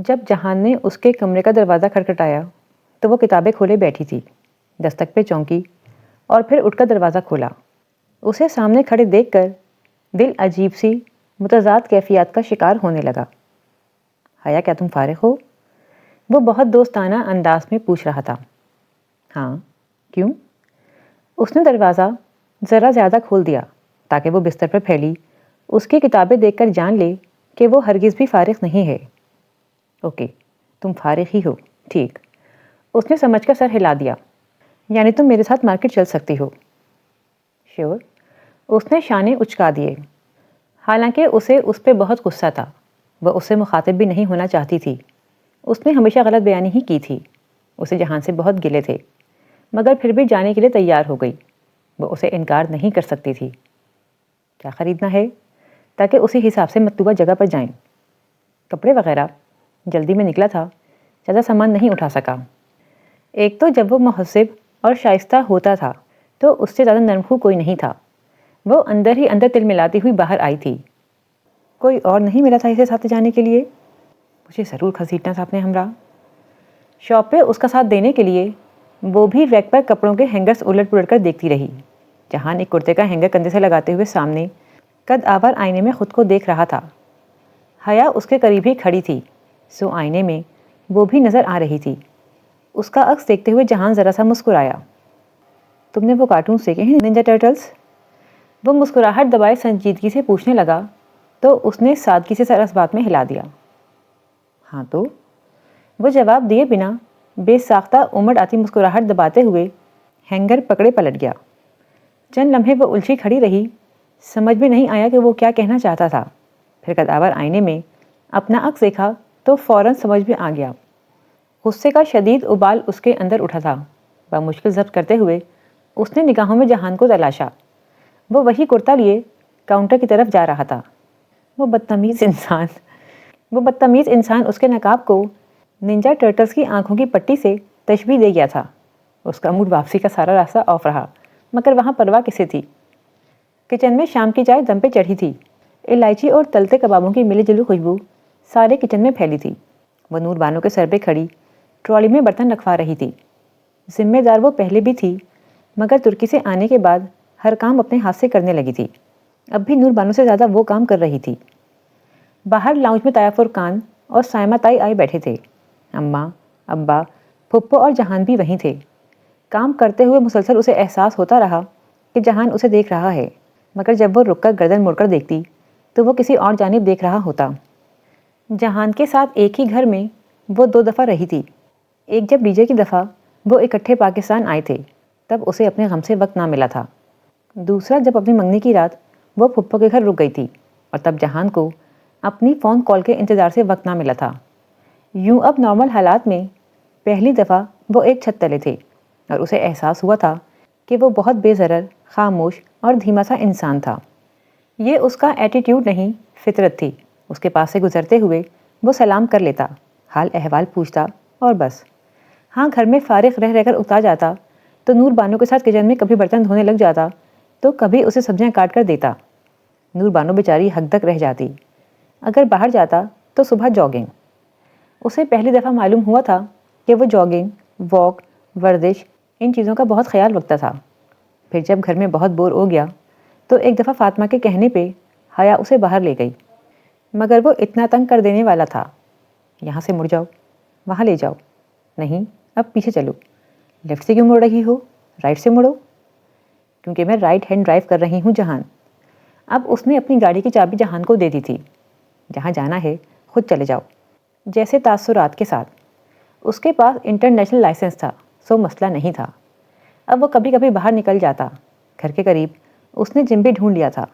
جب جہان نے اس کے کمرے کا دروازہ کھٹکھٹایا تو وہ کتابیں کھولے بیٹھی تھی، دستک پہ چونکی اور پھر اٹھ کر دروازہ کھولا۔ اسے سامنے کھڑے دیکھ کر دل عجیب سی متضاد کیفیات کا شکار ہونے لگا۔ حیا، کیا تم فارغ ہو؟ وہ بہت دوستانہ انداز میں پوچھ رہا تھا۔ ہاں، کیوں؟ اس نے دروازہ ذرا زیادہ کھول دیا تاکہ وہ بستر پر پھیلی اس کی کتابیں دیکھ کر جان لے کہ وہ ہرگز بھی فارغ نہیں ہے۔ اوکے، تم فارغ ہی ہو، ٹھیک۔ اس نے سمجھ کر سر ہلا دیا۔ یعنی تم میرے ساتھ مارکیٹ چل سکتی ہو؟ شیور۔ اس نے شانے اچکا دیے۔ حالانکہ اسے اس پہ بہت غصہ تھا، وہ اس سے مخاطب بھی نہیں ہونا چاہتی تھی۔ اس نے ہمیشہ غلط بیانی ہی کی تھی۔ اسے جہان سے بہت گلے تھے، مگر پھر بھی جانے کے لیے تیار ہو گئی۔ وہ اسے انکار نہیں کر سکتی تھی۔ کیا خریدنا ہے؟ تاکہ اسی حساب سے مطلوبہ جگہ پر جائیں۔ کپڑے وغیرہ؟ جلدی میں نکلا تھا، زیادہ سامان نہیں اٹھا سکا۔ ایک تو جب وہ مہذب اور شائستہ ہوتا تھا تو اس سے زیادہ نرم خو کوئی نہیں تھا۔ وہ اندر ہی اندر تل ملاتی ہوئی باہر آئی تھی۔ کوئی اور نہیں ملا تھا اسے ساتھ جانے کے لیے؟ مجھے ضرور گھسیٹنا تھا اپنے ہمراہ۔ شاپ پہ اس کا ساتھ دینے کے لیے وہ بھی ریک پر کپڑوں کے ہینگرز الٹ پلٹ کر دیکھتی رہی۔ جہان ایک کرتے کا ہینگر کندھے سے لگاتے ہوئے سامنے قد آور آئینے میں خود کو دیکھ رہا تھا۔ حیا اس کے قریب ہی کھڑی تھی، سو آئینے میں وہ بھی نظر آ رہی تھی۔ اس کا عکس دیکھتے ہوئے جہان ذرا سا مسکرایا۔ تم نے وہ کارٹونز دیکھے ہیں، ننجا ٹرٹلز؟ وہ مسکراہٹ دبائے سنجیدگی سے پوچھنے لگا تو اس نے سادگی سے سر اس بات میں ہلا دیا۔ ہاں تو؟ وہ جواب دیے بنا بے ساختہ امڑ آتی مسکراہٹ دباتے ہوئے ہینگر پکڑے پلٹ گیا۔ چند لمحے وہ الجھی کھڑی رہی، سمجھ میں نہیں آیا کہ وہ کیا کہنا چاہتا تھا۔ پھر قدآور آئینے میں اپنا عکس دیکھا تو فوراً سمجھ میں آ گیا۔ غصے کا شدید ابال اس کے اندر اٹھا تھا۔ بمشکل ضبط کرتے ہوئے اس نے نگاہوں میں جہان کو تلاشا۔ وہ وہی کرتا لیے کاؤنٹر کی طرف جا رہا تھا۔ وہ بدتمیز انسان اس کے نقاب کو ننجا ٹرٹلز کی آنکھوں کی پٹی سے تشبیہ دے گیا تھا۔ اس کا موڈ واپسی کا سارا راستہ آف رہا، مگر وہاں پرواہ کسے تھی؟ کچن میں شام کی چائے دم پہ چڑھی تھی۔ الائچی اور تلتے کبابوں کی ملی جلی خوشبو سارے کچن میں پھیلی تھی۔ وہ نور بانو کے سر پہ کھڑی ٹرالی میں برتن رکھوا رہی تھی۔ ذمہ دار وہ پہلے بھی تھی، مگر ترکی سے آنے کے بعد ہر کام اپنے ہاتھ سے کرنے لگی تھی۔ اب بھی نور بانو سے زیادہ وہ کام کر رہی تھی۔ باہر لاؤنج میں طیفور خان اور سائمہ تائی آئے بیٹھے تھے۔ اماں، ابا، پھپھو اور جہان بھی وہیں تھے۔ کام کرتے ہوئے مسلسل اسے احساس ہوتا رہا کہ جہان اسے دیکھ رہا ہے، مگر جب وہ رک کر گردن موڑ کر دیکھتی تو وہ کسی اور جانب دیکھ رہا ہوتا۔ جہان کے ساتھ ایک ہی گھر میں وہ 2 دفعہ رہی تھی۔ ایک جب ڈی جے کی دفعہ وہ اکٹھے پاکستان آئے تھے، تب اسے اپنے غم سے وقت نہ ملا تھا۔ دوسرا جب اپنی منگنی کی رات وہ پھپھو کے گھر رک گئی تھی، اور تب جہان کو اپنی فون کال کے انتظار سے وقت نہ ملا تھا۔ یوں اب نارمل حالات میں پہلی دفعہ وہ ایک چھت تلے تھے، اور اسے احساس ہوا تھا کہ وہ بہت بے ضرر، خاموش اور دھیما سا انسان تھا۔ یہ اس کا ایٹیٹیوڈ نہیں، فطرت تھی۔ اس کے پاس سے گزرتے ہوئے وہ سلام کر لیتا، حال احوال پوچھتا اور بس۔ ہاں، گھر میں فارغ رہ کر اکتا جاتا تو نور بانو کے ساتھ کچن میں کبھی برتن دھونے لگ جاتا تو کبھی اسے سبزیاں کاٹ کر دیتا۔ نور بانو بیچاری ہک دک رہ جاتی۔ اگر باہر جاتا تو صبح جاگنگ۔ اسے پہلی دفعہ معلوم ہوا تھا کہ وہ جاگنگ، واک، ورزش، ان چیزوں کا بہت خیال رکھتا تھا۔ پھر جب گھر میں بہت بور ہو گیا تو ایک دفعہ فاطمہ کے کہنے پہ حیا اسے باہر لے گئی، مگر وہ اتنا تنگ کر دینے والا تھا۔ یہاں سے مڑ جاؤ، وہاں لے جاؤ، نہیں اب پیچھے چلو، لیفٹ سے کیوں مڑ رہی ہو، رائٹ سے مڑو۔ کیونکہ میں رائٹ ہینڈ ڈرائیو کر رہی ہوں جہان۔ اب اس نے اپنی گاڑی کی چابی جہان کو دے دی تھی۔ جہاں جانا ہے خود چلے جاؤ، جیسے تاثرات کے ساتھ۔ اس کے پاس انٹرنیشنل لائسنس تھا، سو مسئلہ نہیں تھا۔ اب وہ کبھی کبھی باہر نکل جاتا۔ گھر کے قریب اس نے جم بھی ڈھونڈ لیا تھا۔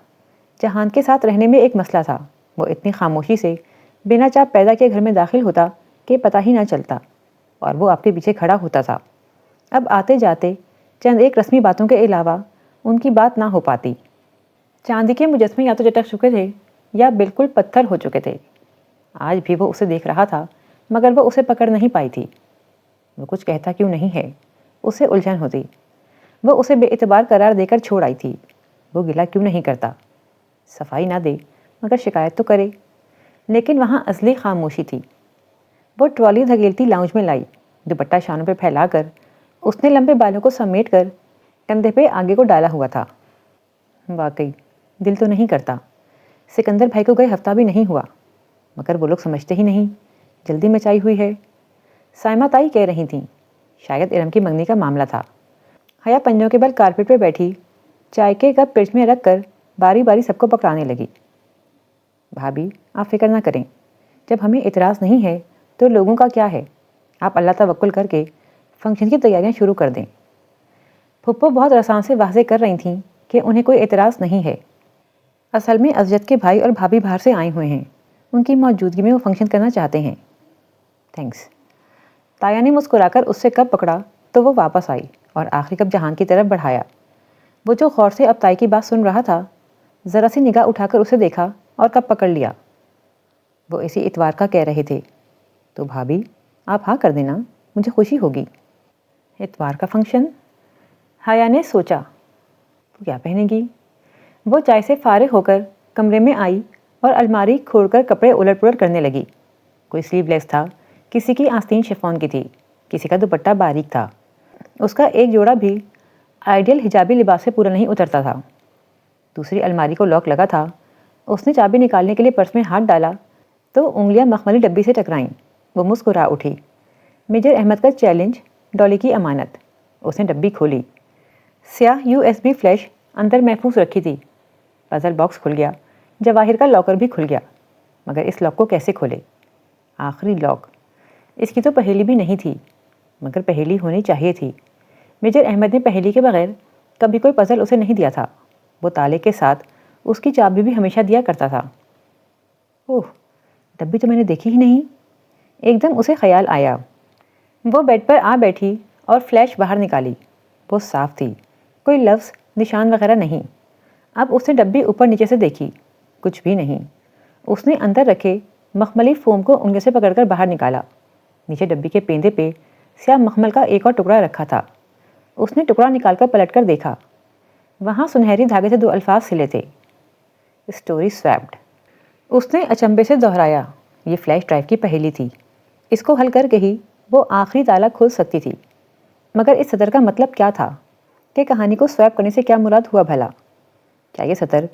جہان کے ساتھ رہنے میں ایک مسئلہ تھا، وہ اتنی خاموشی سے بنا چاپ پیدا کے گھر میں داخل ہوتا کہ پتہ ہی نہ چلتا، اور وہ آپ کے پیچھے کھڑا ہوتا تھا۔ اب آتے جاتے چند ایک رسمی باتوں کے علاوہ ان کی بات نہ ہو پاتی۔ چاندی کے مجسمے یا تو چٹک چکے تھے یا بالکل پتھر ہو چکے تھے۔ آج بھی وہ اسے دیکھ رہا تھا، مگر وہ اسے پکڑ نہیں پائی تھی۔ وہ کچھ کہتا کیوں نہیں ہے، اسے الجھن ہوتی۔ وہ اسے بے اعتبار قرار دے کر چھوڑ آئی تھی۔ وہ گلہ کیوں نہیں کرتا، صفائی نہ دے مگر شکایت تو کرے۔ لیکن وہاں ازلی خاموشی تھی۔ وہ ٹرالی دھکیلتی لاؤنج میں لائی، دوپٹہ شانوں پہ پھیلا کر اس نے لمبے بالوں کو سمیٹ کر کندھے پہ آگے کو ڈالا ہوا تھا۔ واقعی دل تو نہیں کرتا، سکندر بھائی کو گئے ہفتہ بھی نہیں ہوا، مگر وہ لوگ سمجھتے ہی نہیں، جلدی مچائی ہوئی ہے۔ سائمہ تائی کہہ رہی تھیں شاید ارم کی منگنی کا معاملہ تھا۔ حیا پنجوں کے بل کارپیٹ پہ بیٹھی چائے کے کپ فرج میں رکھ کر باری باری سب کو پکڑانے لگی۔ بھابھی آپ فکر نہ کریں، جب ہمیں اعتراض نہیں ہے تو لوگوں کا کیا ہے، آپ اللہ توکل کر کے فنکشن کی تیاریاں شروع کر دیں۔ پھپھو بہت رسان سے واضح کر رہی تھیں کہ انہیں کوئی اعتراض نہیں ہے، اصل میں ازجد کے بھائی اور بھابھی باہر سے آئے ہوئے ہیں، ان کی موجودگی میں وہ فنکشن کرنا چاہتے ہیں۔ تھینکس۔ تایا نے مسکرا کر اس سے کپ پکڑا تو وہ واپس آئی اور آخری کپ جہان کی طرف بڑھایا۔ وہ جو غور سے اب تائی کی بات سن رہا تھا، ذرا سی نگاہ اٹھا کر اسے دیکھا اور کپ پکڑ لیا۔ وہ اسی اتوار کا کہہ رہے تھے، تو بھابھی آپ ہاں کر دینا، مجھے خوشی ہوگی۔ اتوار کا فنکشن؟ حیا نے سوچا، وہ کیا پہنے گی؟ وہ چائے سے فارغ ہو کر کمرے میں آئی اور الماری کھول کر کپڑے الٹ پلٹ کرنے لگی۔ کوئی سلیو لیس تھا، کسی کی آستین شفون کی تھی، کسی کا دوپٹہ باریک تھا، اس کا ایک جوڑا بھی آئیڈیل حجابی لباس سے پورا نہیں اترتا تھا۔ دوسری الماری کو لاک لگا تھا، اس نے چابی نکالنے کے لیے پرس میں ہاتھ ڈالا تو انگلیاں مخملی ڈبی سے ٹکرائیں۔ وہ مسکرا اٹھی۔ میجر احمد کا چیلنج، ڈالی کی امانت۔ اس نے ڈبی کھولی، سیاہ USB فلیش اندر محفوظ رکھی تھی۔ پزل باکس کھل گیا، جواہر کا لاکر بھی کھل گیا، مگر اس لاک کو کیسے کھولے؟ آخری لاک، اس کی تو پہیلی بھی نہیں تھی، مگر پہیلی ہونی چاہیے تھی۔ میجر احمد نے پہیلی کے بغیر کبھی کوئی پزل اسے نہیں دیا تھا، وہ تالے کے ساتھ اس کی چابی بھی ہمیشہ دیا کرتا تھا۔ اوہ، ڈبی تو میں نے دیکھی ہی نہیں۔ ایک دم اسے خیال آیا۔ وہ بیڈ پر آ بیٹھی اور فلیش باہر نکالی۔ وہ صاف تھی، کوئی لفظ نشان وغیرہ نہیں۔ اب اس نے ڈبی اوپر نیچے سے دیکھی، کچھ بھی نہیں۔ اس نے اندر رکھے مخملی فوم کو انگلی سے پکڑ کر باہر نکالا۔ نیچے ڈبی کے پیندے پہ سیاہ مخمل کا ایک اور ٹکڑا رکھا تھا۔ اس نے ٹکڑا نکال کر پلٹ کر دیکھا، وہاں سنہری دھاگے سے 2 الفاظ سلے تھے، اسٹوری سویپڈ۔ اس نے اچنبے سے دہرایا، یہ فلیش ڈرائیو کی پہیلی تھی، اس کو حل کر کے ہی وہ آخری تالا کھول سکتی تھی۔ مگر اس سطر کا مطلب کیا تھا کہ کہانی کو سویپ کرنے سے کیا مراد ہوا بھلا؟ کیا یہ سطر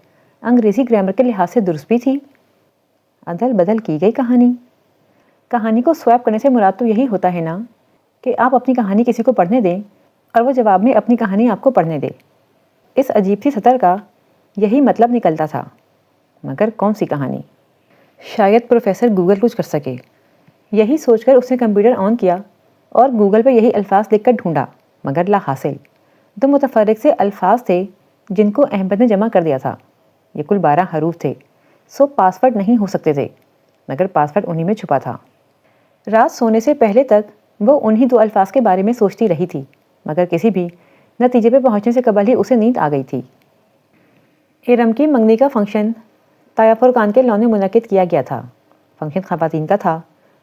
انگریزی گرامر کے لحاظ سے درست بھی تھی؟ عدل بدل کی گئی کہانی۔ کہانی کو سویپ کرنے سے مراد تو یہی ہوتا ہے نا کہ آپ اپنی کہانی کسی کو پڑھنے دیں اور وہ جواب میں اپنی کہانی آپ کو پڑھنے دے۔ اس عجیب سی سطر کا یہی مطلب نکلتا تھا، مگر کون سی کہانی؟ شاید پروفیسر گوگل کچھ کر سکے۔ یہی سوچ کر اس نے کمپیوٹر آن کیا اور گوگل پہ یہی الفاظ لکھ کر ڈھونڈا، مگر لا حاصل۔ 2 متفرق سے الفاظ تھے جن کو احمد نے جمع کر دیا تھا۔ یہ کل 12 حروف تھے، سو پاسورڈ نہیں ہو سکتے تھے، مگر پاسورڈ انہی میں چھپا تھا۔ رات سونے سے پہلے تک وہ انہی 2 الفاظ کے بارے میں سوچتی رہی تھی، مگر کسی بھی نتیجے پہ پہنچنے سے قبل ہی اسے نیند آ گئی تھی۔ ارم کی منگنی کا فنکشن تایا فرقان کے لان میں منعقد کیا گیا تھا۔ فنکشن خواتین کا تھا،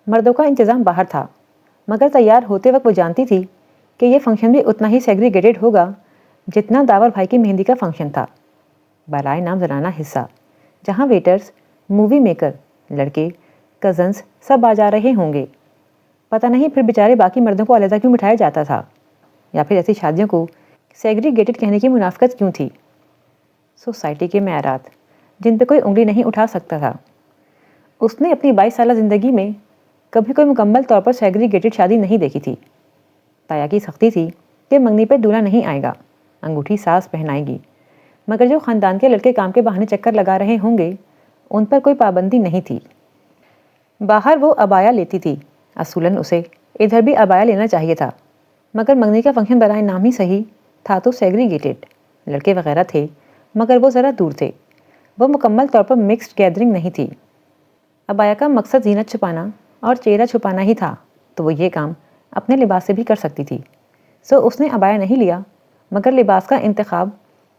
مردوں کا انتظام باہر تھا، مگر تیار ہوتے وقت وہ جانتی تھی کہ یہ فنکشن بھی اتنا ہی سیگریگیٹڈ ہوگا جتنا داور بھائی کی مہندی کا فنکشن تھا۔ برائے نام زنانہ حصہ، جہاں ویٹرز، مووی میکر، لڑکے، کزنز سب آ جا رہے ہوں گے۔ پتہ نہیں پھر بیچارے باقی مردوں کو علیحدہ کیوں بٹھایا جاتا تھا، یا پھر ایسی شادیوں کو سیگریگیٹڈ کہنے کی منافقت کیوں تھی؟ سوسائٹی کے معیارات جن پہ کوئی انگلی نہیں اٹھا سکتا تھا۔ اس نے اپنی 22 سالہ زندگی میں کبھی کوئی مکمل طور پر سیگریگیٹڈ شادی نہیں دیکھی تھی۔ تایا کی سختی تھی کہ منگنی پہ دولہا نہیں آئے گا، انگوٹھی ساس پہنائے گی، مگر جو خاندان کے لڑکے کام کے بہانے چکر لگا رہے ہوں گے ان پر کوئی پابندی نہیں تھی۔ باہر وہ عبایا لیتی تھی، اصولاً اسے ادھر بھی عبایا لینا چاہیے تھا، مگر منگنی کا فنکشن برائے نام ہی صحیح تھا تو سیگریگیٹڈ۔ لڑکے وغیرہ تھے مگر وہ ذرا دور تھے، وہ مکمل طور پر مکسڈ گیدرنگ نہیں تھی۔ عبایا کا مقصد زینت چھپانا اور چہرہ چھپانا ہی تھا، تو وہ یہ کام اپنے لباس سے بھی کر سکتی تھی، سو اس نے عبایا نہیں لیا، مگر لباس کا انتخاب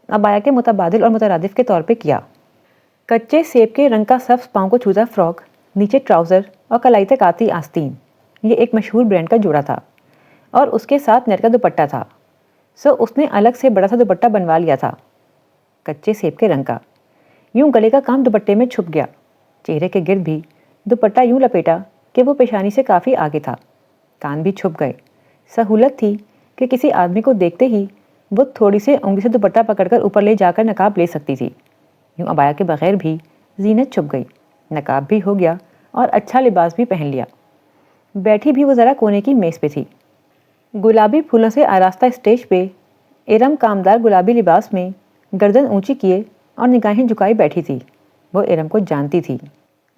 عبایا کے متبادل اور مترادف کے طور پہ کیا۔ کچے سیب کے رنگ کا سبز پاؤں کو چھوتا فراک، نیچے ٹراؤزر اور کلائی تک آتی آستین، یہ ایک مشہور برانڈ کا جوڑا تھا، اور اس کے ساتھ نیٹ کا دوپٹہ تھا، سو اس نے الگ سے بڑا سا دوپٹہ بنوا لیا تھا، کچے سیب کے رنگ کا۔ یوں گلے کا کام دوپٹے میں چھپ گیا، چہرے کے گرد بھی دوپٹہ یوں لپیٹا کہ وہ پیشانی سے کافی آگے تھا، کان بھی چھپ گئے۔ سہولت تھی کہ کسی آدمی کو دیکھتے ہی وہ تھوڑی سی انگلی سے دوپٹہ پکڑ کر اوپر لے جا کر نقاب لے سکتی تھی۔ یوں عبایا کے بغیر بھی زینت چھپ گئی، نقاب بھی ہو گیا اور اچھا لباس بھی پہن لیا۔ بیٹھی بھی وہ ذرا کونے کی میز پہ تھی۔ گلابی پھولوں سے آراستہ اسٹیج پہ ارم کامدار گلابی لباس میں گردن اونچی کیے اور نگاہیں جھکائی بیٹھی تھی۔ وہ ارم کو جانتی تھی،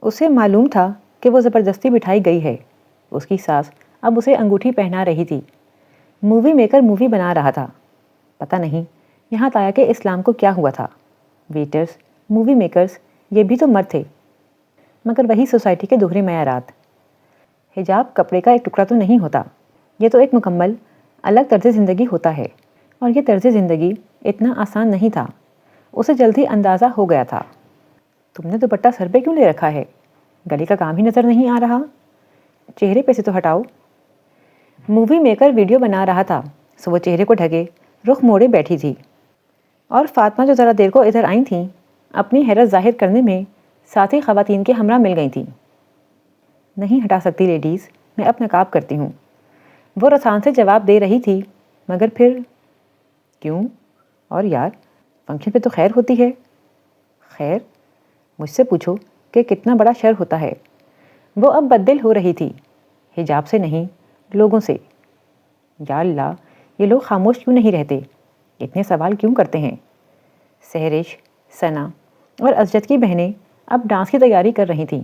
اسے معلوم تھا کہ وہ زبردستی بٹھائی گئی ہے۔ اس کی ساس اب اسے انگوٹھی پہنا رہی تھی۔ مووی میکر مووی بنا رہا تھا۔ پتہ نہیں یہاں تایا کہ اسلام کو کیا ہوا تھا۔ ویٹرز، مووی میکرز، یہ بھی تو مرد تھے، مگر وہی سوسائٹی کے دوہرے معیارات۔ حجاب کپڑے کا ایک ٹکڑا تو نہیں ہوتا، یہ تو ایک مکمل الگ طرز زندگی ہوتا ہے، اور یہ طرز زندگی اتنا آسان نہیں تھا۔ اسے جلدی اندازہ ہو گیا تھا۔ تم نے دوپٹہ سر پہ کیوں لے رکھا ہے؟ گلی کا کام ہی نظر نہیں آ رہا؟ چہرے پہ سے تو ہٹاؤ۔ مووی میکر ویڈیو بنا رہا تھا، سو وہ چہرے کو ڈھکے رخ موڑے بیٹھی تھی، اور فاطمہ جو ذرا دیر کو ادھر آئی تھیں، اپنی حیرت ظاہر کرنے میں ساتھی خواتین کے ہمراہ مل گئی تھیں۔ نہیں ہٹا سکتی لیڈیز، میں اب نقاب کرتی ہوں، وہ رسان سے جواب دے رہی تھی، مگر پھر کیوں؟ اور یار فنکشن پہ تو خیر ہوتی ہے۔ خیر؟ مجھ سے پوچھو کہ کتنا بڑا شر ہوتا ہے۔ وہ اب بددل ہو رہی تھی، حجاب سے نہیں، لوگوں سے۔ یا اللہ، یہ لوگ خاموش کیوں نہیں رہتے؟ اتنے سوال کیوں کرتے ہیں؟ سہرش، ثنا اور اسجد کی بہنیں اب ڈانس کی تیاری کر رہی تھیں۔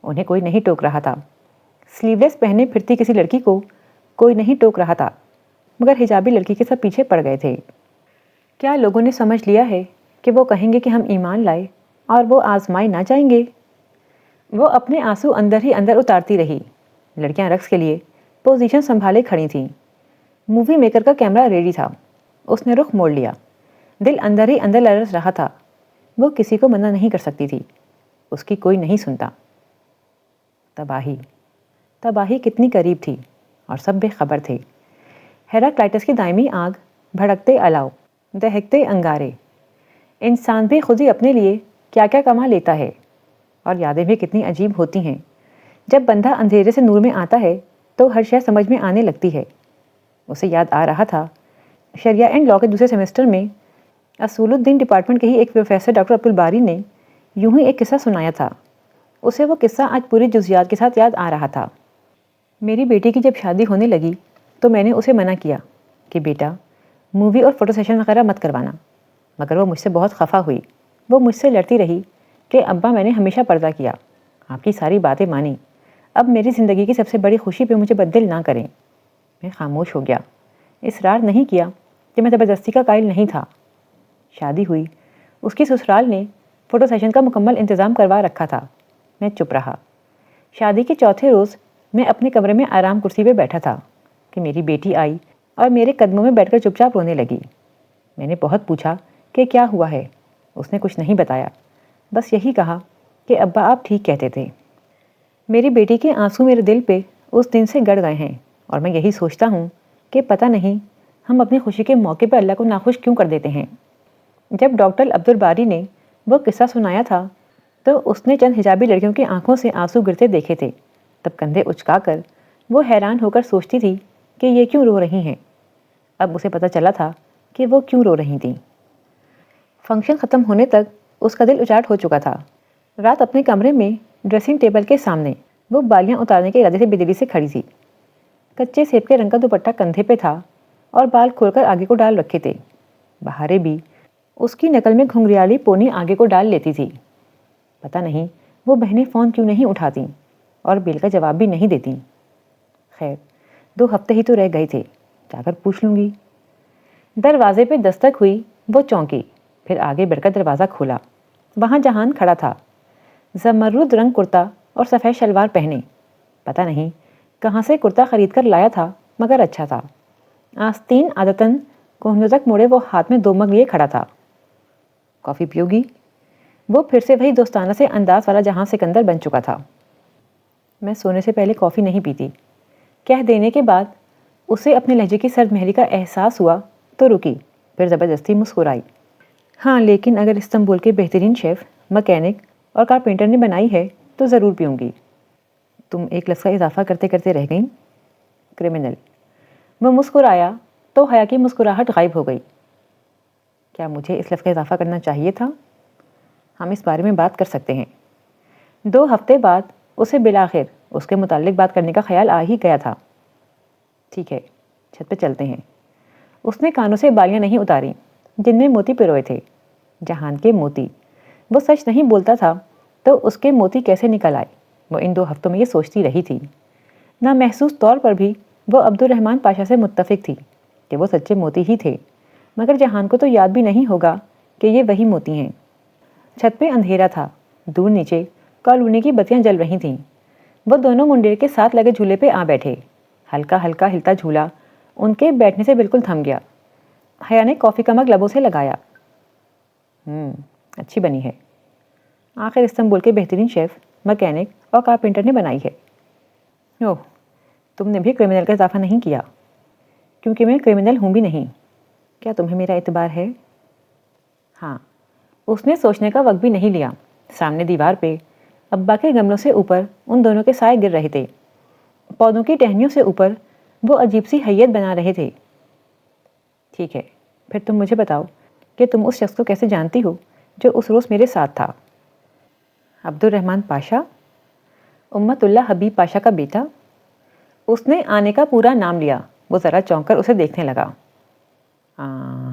انہیں کوئی نہیں ٹوک رہا تھا۔ سلیو لیس پہنے پھرتی کسی لڑکی کو کوئی نہیں ٹوک رہا تھا، مگر حجابی لڑکی کے سب پیچھے پڑ گئے تھے۔ کیا لوگوں نے سمجھ لیا ہے کہ وہ کہیں گے کہ ہم ایمان لائے اور وہ آزمائے نہ جائیں گے؟ وہ اپنے آنسو اندر ہی اندر اتارتی رہی۔ لڑکیاں رقص کے لیے پوزیشن سنبھالے کھڑی تھیں۔ مووی میکر کا کیمرہ ریڈی تھا۔ اس نے رخ موڑ لیا۔ دل اندر ہی اندر لرز رہا تھا۔ وہ کسی کو منع نہیں کر سکتی تھی، اس کی کوئی نہیں سنتا۔ تباہی، تباہی کتنی قریب تھی، اور سب بے خبر تھے۔ ہیراکلائٹس کی دائمی آگ، بھڑکتے الاؤ، دہکتے انگارے۔ انسان بھی خود ہی اپنے لیے کیا کیا کما لیتا ہے، اور یادیں بھی کتنی عجیب ہوتی ہیں۔ جب بندہ اندھیرے سے نور میں آتا ہے تو ہر شے سمجھ میں آنے لگتی ہے۔ اسے یاد آ رہا تھا، شریعہ اینڈ لاء کے دوسرے سیمسٹر میں اصول الدین ڈپارٹمنٹ کے ہی ایک پروفیسر ڈاکٹر عبدالباری نے یوں ہی ایک قصہ سنایا تھا۔ اسے وہ قصہ آج پوری جزیات کے ساتھ یاد آ رہا تھا۔ میری بیٹی کی جب شادی ہونے لگی تو میں نے اسے منع کیا کہ بیٹا مووی اور فوٹو سیشن وغیرہ مت کروانا، مگر وہ مجھ سے بہت خفا ہوئی۔ وہ مجھ سے لڑتی رہی کہ ابا میں نے ہمیشہ پردہ کیا، آپ کی ساری باتیں مانی، اب میری زندگی کی سب سے بڑی خوشی پہ مجھے بددل نہ کریں۔ میں خاموش ہو گیا، اصرار نہیں کیا کہ میں زبردستی کا قائل نہیں تھا۔ شادی ہوئی، اس کی سسرال نے فوٹو سیشن کا مکمل انتظام کروا رکھا تھا۔ میں چپ رہا۔ شادی کے چوتھے روز میں اپنے کمرے میں آرام کرسی پہ بیٹھا تھا کہ میری بیٹی آئی اور میرے قدموں میں بیٹھ کر چپ چاپ رونے لگی۔ میں نے بہت پوچھا کہ کیا ہوا ہے، اس نے کچھ نہیں بتایا، بس یہی کہا کہ ابا آپ ٹھیک کہتے تھے۔ میری بیٹی کے آنسو میرے دل پہ اس دن سے گڑ گئے ہیں، اور میں یہی سوچتا ہوں کہ پتہ نہیں ہم اپنی خوشی کے موقع پہ اللہ کو ناخوش کیوں کر دیتے ہیں۔ جب ڈاکٹر عبدالباری نے وہ قصہ سنایا تھا تو اس نے چند حجابی لڑکیوں کی آنکھوں سے آنسو گرتے دیکھے تھے۔ تب کندھے اچکا کر وہ حیران ہو کر سوچتی تھی کہ یہ کیوں رو رہی ہیں۔ اب اسے پتہ چلا تھا کہ وہ کیوں رو رہی تھیں۔ فنکشن ختم ہونے تک اس کا دل اچاٹ ہو چکا تھا۔ رات اپنے کمرے میں ڈریسنگ ٹیبل کے سامنے وہ بالیاں اتارنے کے ارادے سے بے دلی سے کھڑی تھی۔ کچے سیب کے رنگ کا دوپٹہ کندھے پہ تھا اور بال کھول کر آگے کو ڈال رکھے تھے۔ بہاریں بھی اس کی نقل میں گھنگریالی پونی آگے کو ڈال لیتی تھی۔ پتہ نہیں وہ بہنیں فون کیوں نہیں اٹھاتیں اور بیل کا جواب بھی نہیں دیتیں۔ خیر 2 ہفتے ہی تو رہ گئے تھے، جا کر پوچھ لوں گی۔ دروازے پہ دستک ہوئی، وہ چونکی، پھر آگے بڑھ کر دروازہ کھولا۔ وہاں جہان کھڑا تھا، زمرد رنگ کرتا اور سفید شلوار پہنے۔ پتہ نہیں کہاں سے کرتا خرید کر لایا تھا، مگر اچھا تھا۔ آستین عادتاً کوہنیوں تک موڑے وہ ہاتھ میں 2 مگ لیے کھڑا تھا۔ کافی پیو گی؟ وہ پھر سے وہی دوستانہ سے انداز والا جہاں سکندر بن چکا تھا۔ میں سونے سے پہلے کافی نہیں پیتی، کہہ دینے کے بعد اسے اپنے لہجے کی سرد مہری کا احساس ہوا تو رکی، پھر زبردستی مسکرائی۔ ہاں لیکن اگر استنبول کے بہترین شیف، مکینک اور کارپینٹر نے بنائی ہے تو ضرور پیوں گی۔ تم ایک لفظ کا اضافہ کرتے کرتے رہ گئیں۔ کرمنل۔ وہ مسکرایا تو حیا کی مسکراہٹ غائب ہو گئی۔ کیا مجھے اس لفظ کا اضافہ کرنا چاہیے تھا؟ ہم اس بارے میں بات کر سکتے ہیں۔ 2 ہفتے بعد اسے بالآخر اس کے متعلق بات کرنے کا خیال آ ہی گیا تھا۔ ٹھیک ہے، چھت پہ چلتے ہیں۔ اس نے کانوں سے بالیاں نہیں اتاری جن میں موتی پروئے تھے۔ جہان کے موتی۔ وہ سچ نہیں بولتا تھا تو اس کے موتی کیسے نکل آئے؟ وہ ان 2 ہفتوں میں یہ سوچتی رہی تھی۔ نامحسوس طور پر بھی وہ عبد الرحمن پاشا سے متفق تھی کہ وہ سچے موتی ہی تھے، مگر جہان کو تو یاد بھی نہیں ہوگا کہ یہ وہی موتی ہیں۔ چھت پہ اندھیرا تھا۔ دور نیچے کالونی کی بتیاں جل رہی تھیں۔ وہ دونوں منڈیر کے ساتھ لگے جھولے پہ آ بیٹھے۔ ہلکا ہلکا ہلتا جھولا ان کے بیٹھنے سے بالکل تھم گیا۔ حیا نے کافی کا مگ لبوں سے لگایا۔ اچھی بنی ہے۔ آخر استنبول کے بہترین شیف، مکینک اور کارپینٹر نے بنائی ہے۔ اوہ، تم نے بھی کرمنل کا اضافہ نہیں کیا؟ کیونکہ میں کرمنل ہوں بھی نہیں۔ کیا تمہیں میرا اعتبار ہے؟ ہاں۔ اس نے سوچنے کا وقت بھی نہیں لیا۔ سامنے دیوار پہ ابا کے گملوں سے اوپر ان دونوں کے سائے گر رہے تھے۔ پودوں کی ٹہنیوں سے اوپر وہ عجیب سی حیت بنا رہے تھے۔ ٹھیک ہے، پھر تم مجھے بتاؤ کہ تم اس شخص کو کیسے جانتی ہو جو اس روز میرے ساتھ تھا؟ عبد الرحمن پاشا، امت اللہ حبیب پاشا کا بیٹا۔ اس نے آنے کا پورا نام لیا۔ وہ ذرا چونک کر اسے دیکھنے لگا۔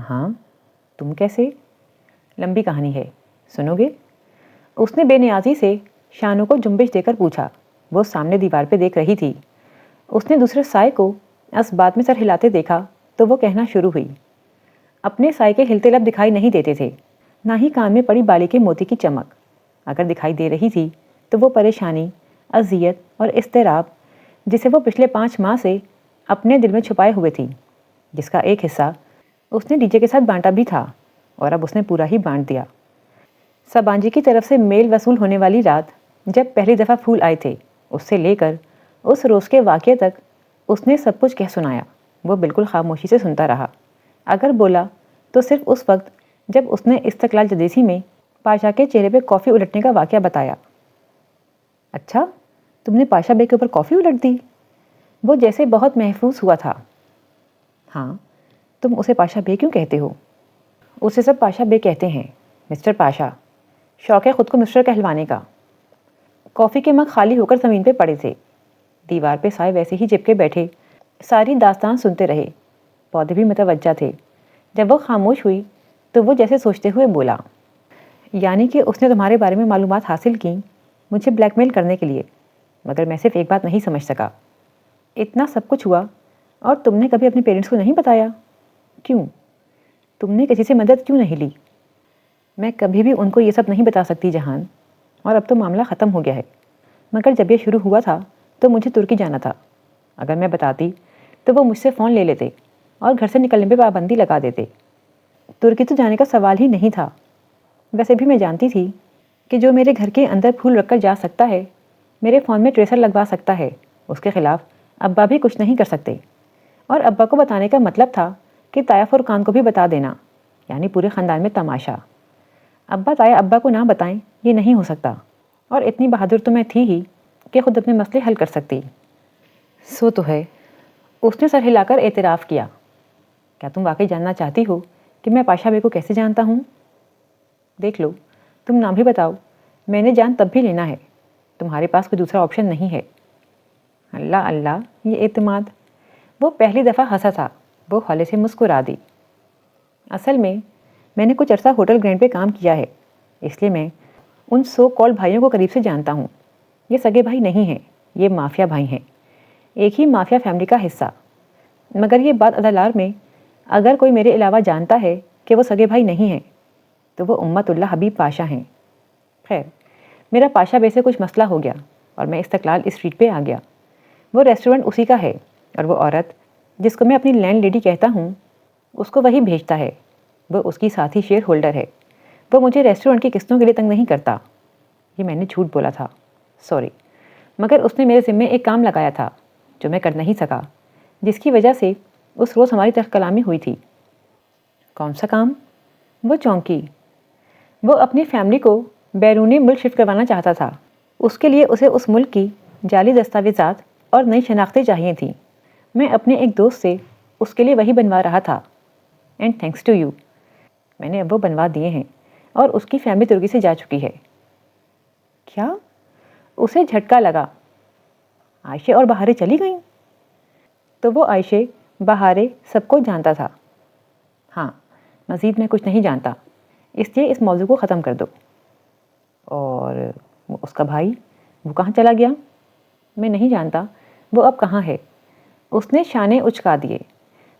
ہاں، تم کیسے؟ لمبی کہانی ہے، سنو گے؟ اس نے بے نیازی سے شانوں کو جنبش دے کر پوچھا۔ وہ سامنے دیوار پہ دیکھ رہی تھی۔ اس نے دوسرے سائے کو اس بات میں سر ہلاتے دیکھا تو وہ کہنا شروع ہوئی۔ اپنے سائے کے ہلتے لب دکھائی نہیں دیتے تھے، نہ ہی کان میں پڑی بالی کے موتی کی چمک۔ اگر دکھائی دے رہی تھی تو وہ پریشانی، اذیت اور اضطراب جسے وہ پچھلے 5 ماہ سے اپنے دل میں چھپائے ہوئے تھی، جس کا ایک حصہ اس نے ڈیجے کے ساتھ بانٹا بھی تھا اور اب اس نے پورا ہی بانٹ دیا۔ سبانجی کی طرف سے میل وصول ہونے والی رات جب پہلی دفعہ پھول آئے تھے، اس سے لے کر اس روز کے واقعے تک اس نے سب کچھ کہہ سنایا۔ وہ بالکل خاموشی سے سنتا رہا۔ اگر بولا تو صرف اس وقت جب اس نے استقلال جدیسی میں پاشا کے چہرے پہ کافی الٹنے کا واقعہ بتایا۔ اچھا، تم نے پاشا بے کے اوپر کافی الٹ دی؟ وہ جیسے بہت محفوظ ہوا تھا۔ ہاں، تم اسے پاشا بے کیوں کہتے ہو؟ اسے سب پاشا بے کہتے ہیں، مسٹر پاشا۔ شوق ہے خود کو مسٹر کہلوانے کا۔ کافی کے مگ خالی ہو کر زمین پہ پڑے تھے۔ دیوار پہ سائے ویسے ہی چپکے بیٹھے ساری داستان سنتے رہے۔ پودے بھی متوجہ تھے۔ جب وہ خاموش ہوئی تو وہ جیسے سوچتے ہوئے بولا، یعنی کہ اس نے تمہارے بارے میں معلومات حاصل کی مجھے بلیک میل کرنے کے لیے، مگر میں صرف ایک بات نہیں سمجھ سکا۔ اتنا سب کچھ ہوا اور تم نے کبھی اپنے پیرنٹس کو نہیں بتایا؟ کیوں؟ تم نے کسی سے مدد کیوں نہیں لی؟ میں کبھی بھی ان کو یہ سب نہیں بتا سکتی جہان، اور اب تو معاملہ ختم ہو گیا ہے، مگر جب یہ شروع ہوا تھا تو مجھے ترکی جانا تھا۔ اگر میں بتاتی تو وہ مجھ سے فون لے لیتے اور گھر سے نکلنے پہ پابندی لگا دیتے۔ ترکی تو جانے کا سوال ہی نہیں تھا۔ ویسے بھی میں جانتی تھی کہ جو میرے گھر کے اندر پھول رکھ کر جا سکتا ہے، میرے فون میں ٹریسر لگوا سکتا ہے، اس کے خلاف ابا بھی کچھ نہیں کر سکتے۔ اور ابا کو بتانے کا مطلب تھا کہ تایا فرقان کو بھی بتا دینا، یعنی پورے خاندان میں تماشا۔ ابا تایا ابا کو نہ بتائیں یہ نہیں ہو سکتا، اور اتنی بہادر تو میں تھی ہی کہ خود اپنے مسئلے حل کر سکتی۔ سو تو ہے، اس نے سر ہلا کر اعتراف کیا۔ کیا تم واقعی جاننا چاہتی ہو کہ میں پاشا بے کو کیسے جانتا ہوں؟ دیکھ لو، تم نام بھی بتاؤ، میں نے جان تب بھی لینا ہے، تمہارے پاس کوئی دوسرا آپشن نہیں ہے۔ اللہ اللہ، یہ اعتماد! وہ پہلی دفعہ ہنسا تھا۔ وہ ہولے سے مسکرا دی۔ اصل میں نے کچھ عرصہ ہوٹل گرینڈ پہ کام کیا ہے، اس لیے میں ان سو کال بھائیوں کو قریب سے جانتا ہوں۔ یہ سگے بھائی نہیں ہیں، یہ مافیا بھائی ہیں، ایک ہی مافیا فیملی کا حصہ۔ مگر یہ بات ادالار میں اگر کوئی میرے علاوہ جانتا ہے کہ وہ سگے بھائی نہیں ہیں تو وہ امت اللہ حبیب پاشا ہیں۔ خیر، میرا پاشا بے سے کچھ مسئلہ ہو گیا اور میں استقلال اسٹریٹ پہ آ گیا۔ وہ ریسٹورنٹ اسی کا ہے، اور وہ عورت جس کو میں اپنی لینڈ لیڈی کہتا ہوں اس کو وہی بھیجتا ہے۔ وہ اس کی ساتھی شیئر ہولڈر ہے۔ وہ مجھے ریسٹورنٹ کی قسطوں کے لیے تنگ نہیں کرتا۔ یہ میں نے جھوٹ بولا تھا، سوری، مگر اس نے میرے ذمے ایک کام لگایا تھا جو میں کر نہیں سکا، جس کی وجہ سے اس روز ہماری تلخ کلامی ہوئی تھی۔ کون سا کام؟ وہ چونکی۔ وہ اپنی فیملی کو بیرونی ملک شفٹ کروانا چاہتا تھا۔ اس کے لیے اسے اس ملک کی جعلی دستاویزات اور نئی شناختیں چاہیے تھیں۔ میں اپنے ایک دوست سے اس کے لیے وہی بنوا رہا تھا۔ اینڈ تھینکس ٹو یو، میں نے اب وہ بنوا دیے ہیں اور اس کی فیملی ترکی سے جا چکی ہے۔ کیا؟ اسے جھٹکا لگا۔ عائشہ اور بہارے چلی گئیں؟ تو وہ عائشہ بہارے سب کو جانتا تھا۔ ہاں، مزید میں کچھ نہیں جانتا، اس لیے اس موضوع کو ختم کر دو۔ اور اس کا بھائی، وہ کہاں چلا گیا؟ میں نہیں جانتا وہ اب کہاں ہے۔ اس نے شانے اچکا دیے۔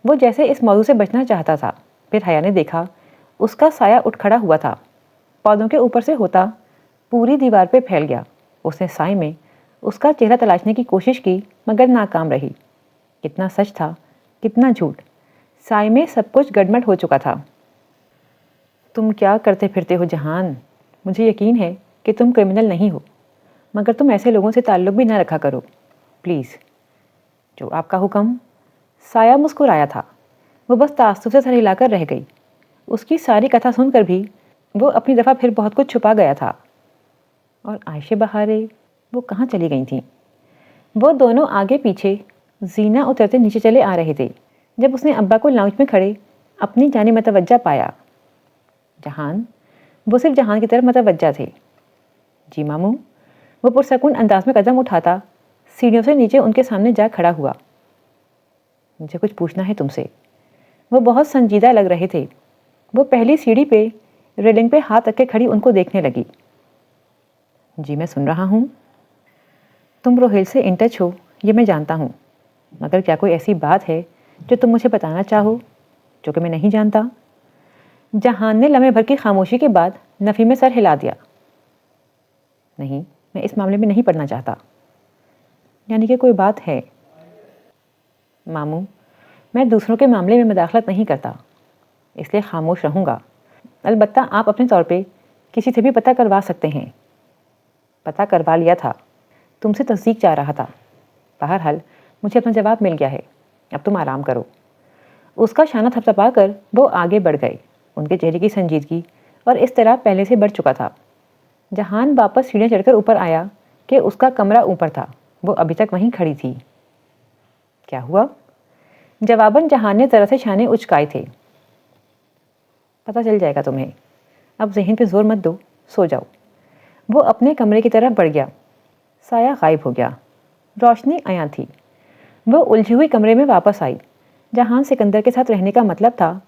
وہ جیسے اس موضوع سے بچنا چاہتا تھا۔ پھر حیا نے دیکھا اس کا سایہ اٹھ کھڑا ہوا تھا، پودوں کے اوپر سے ہوتا پوری دیوار پہ پھیل گیا۔ اس نے سائے میں اس کا چہرہ تلاشنے کی کوشش کی مگر ناکام رہی۔ کتنا سچ تھا، کتنا جھوٹ۔ سائے میں سب کچھ گڑمٹ ہو چکا تھا۔ تم کیا کرتے پھرتے ہو جہان؟ مجھے یقین ہے کہ تم کرمنل نہیں ہو، مگر تم ایسے لوگوں سے تعلق بھی نہ رکھا کرو پلیز۔ جو آپ کا حکم۔ سایہ مسکرایا تھا۔ وہ بس تعصب سے سر ہلا کر رہ گئی۔ اس کی ساری کتھا سن کر بھی وہ اپنی دفعہ پھر بہت کچھ چھپا گیا تھا۔ اور عائشہ بہارے، وہ کہاں چلی گئی تھیں؟ وہ دونوں آگے پیچھے زینہ اترتے نیچے چلے آ رہے تھے جب اس نے ابا کو لاؤنج میں کھڑے اپنی جانب متوجہ پایا۔ جہان؟ وہ صرف جہان کی طرف متوجہ تھے۔ جی ماموں۔ وہ پرسکون انداز میں قدم اٹھاتا سیڑھیوں سے نیچے ان کے سامنے جا کھڑا ہوا۔ مجھے کچھ پوچھنا ہے تم سے۔ وہ بہت سنجیدہ لگ رہے تھے۔ وہ پہلی سیڑھی پہ ریلنگ پہ ہاتھ رکھ کے کھڑی ان کو دیکھنے لگی۔ جی میں سن رہا ہوں۔ تم روہیل سے ان ٹچ ہو، یہ میں جانتا ہوں، مگر کیا کوئی ایسی بات ہے جو تم مجھے بتانا چاہو جو کہ میں نہیں جانتا؟ جہان نے لمحے بھر کی خاموشی کے بعد نفی میں سر ہلا دیا۔ نہیں، میں اس معاملے میں نہیں پڑھنا چاہتا۔ یعنی کہ کوئی بات ہے؟ ماموں، میں دوسروں کے معاملے میں مداخلت نہیں کرتا، اس لیے خاموش رہوں گا۔ البتہ آپ اپنے طور پہ کسی سے بھی پتہ کروا سکتے ہیں۔ پتہ کروا لیا تھا، تم سے تصدیق چاہ رہا تھا۔ بہرحال مجھے اپنا جواب مل گیا ہے، اب تم آرام کرو۔ اس کا شانہ تھپتھپا کر وہ آگے بڑھ گئے۔ ان کے چہرے کی سنجیدگی اور اضطراب پہلے سے بڑھ چکا تھا۔ جہان واپس سیڑھیاں چڑھ کر اوپر آیا کہ اس کا کمرہ اوپر تھا، وہ ابھی تک وہیں کھڑی تھی۔ کیا ہوا؟ جواباً جہان نے ذرا سے شانے اچکائے تھے۔ پتہ چل جائے گا تمہیں، اب ذہن پہ زور مت دو، سو جاؤ۔ وہ اپنے کمرے کی طرف بڑھ گیا۔ سایہ غائب ہو گیا، روشنی عیاں تھی۔ وہ الجھی ہوئی کمرے میں واپس آئی۔ جہان سکندر کے ساتھ رہنے کا مطلب تھا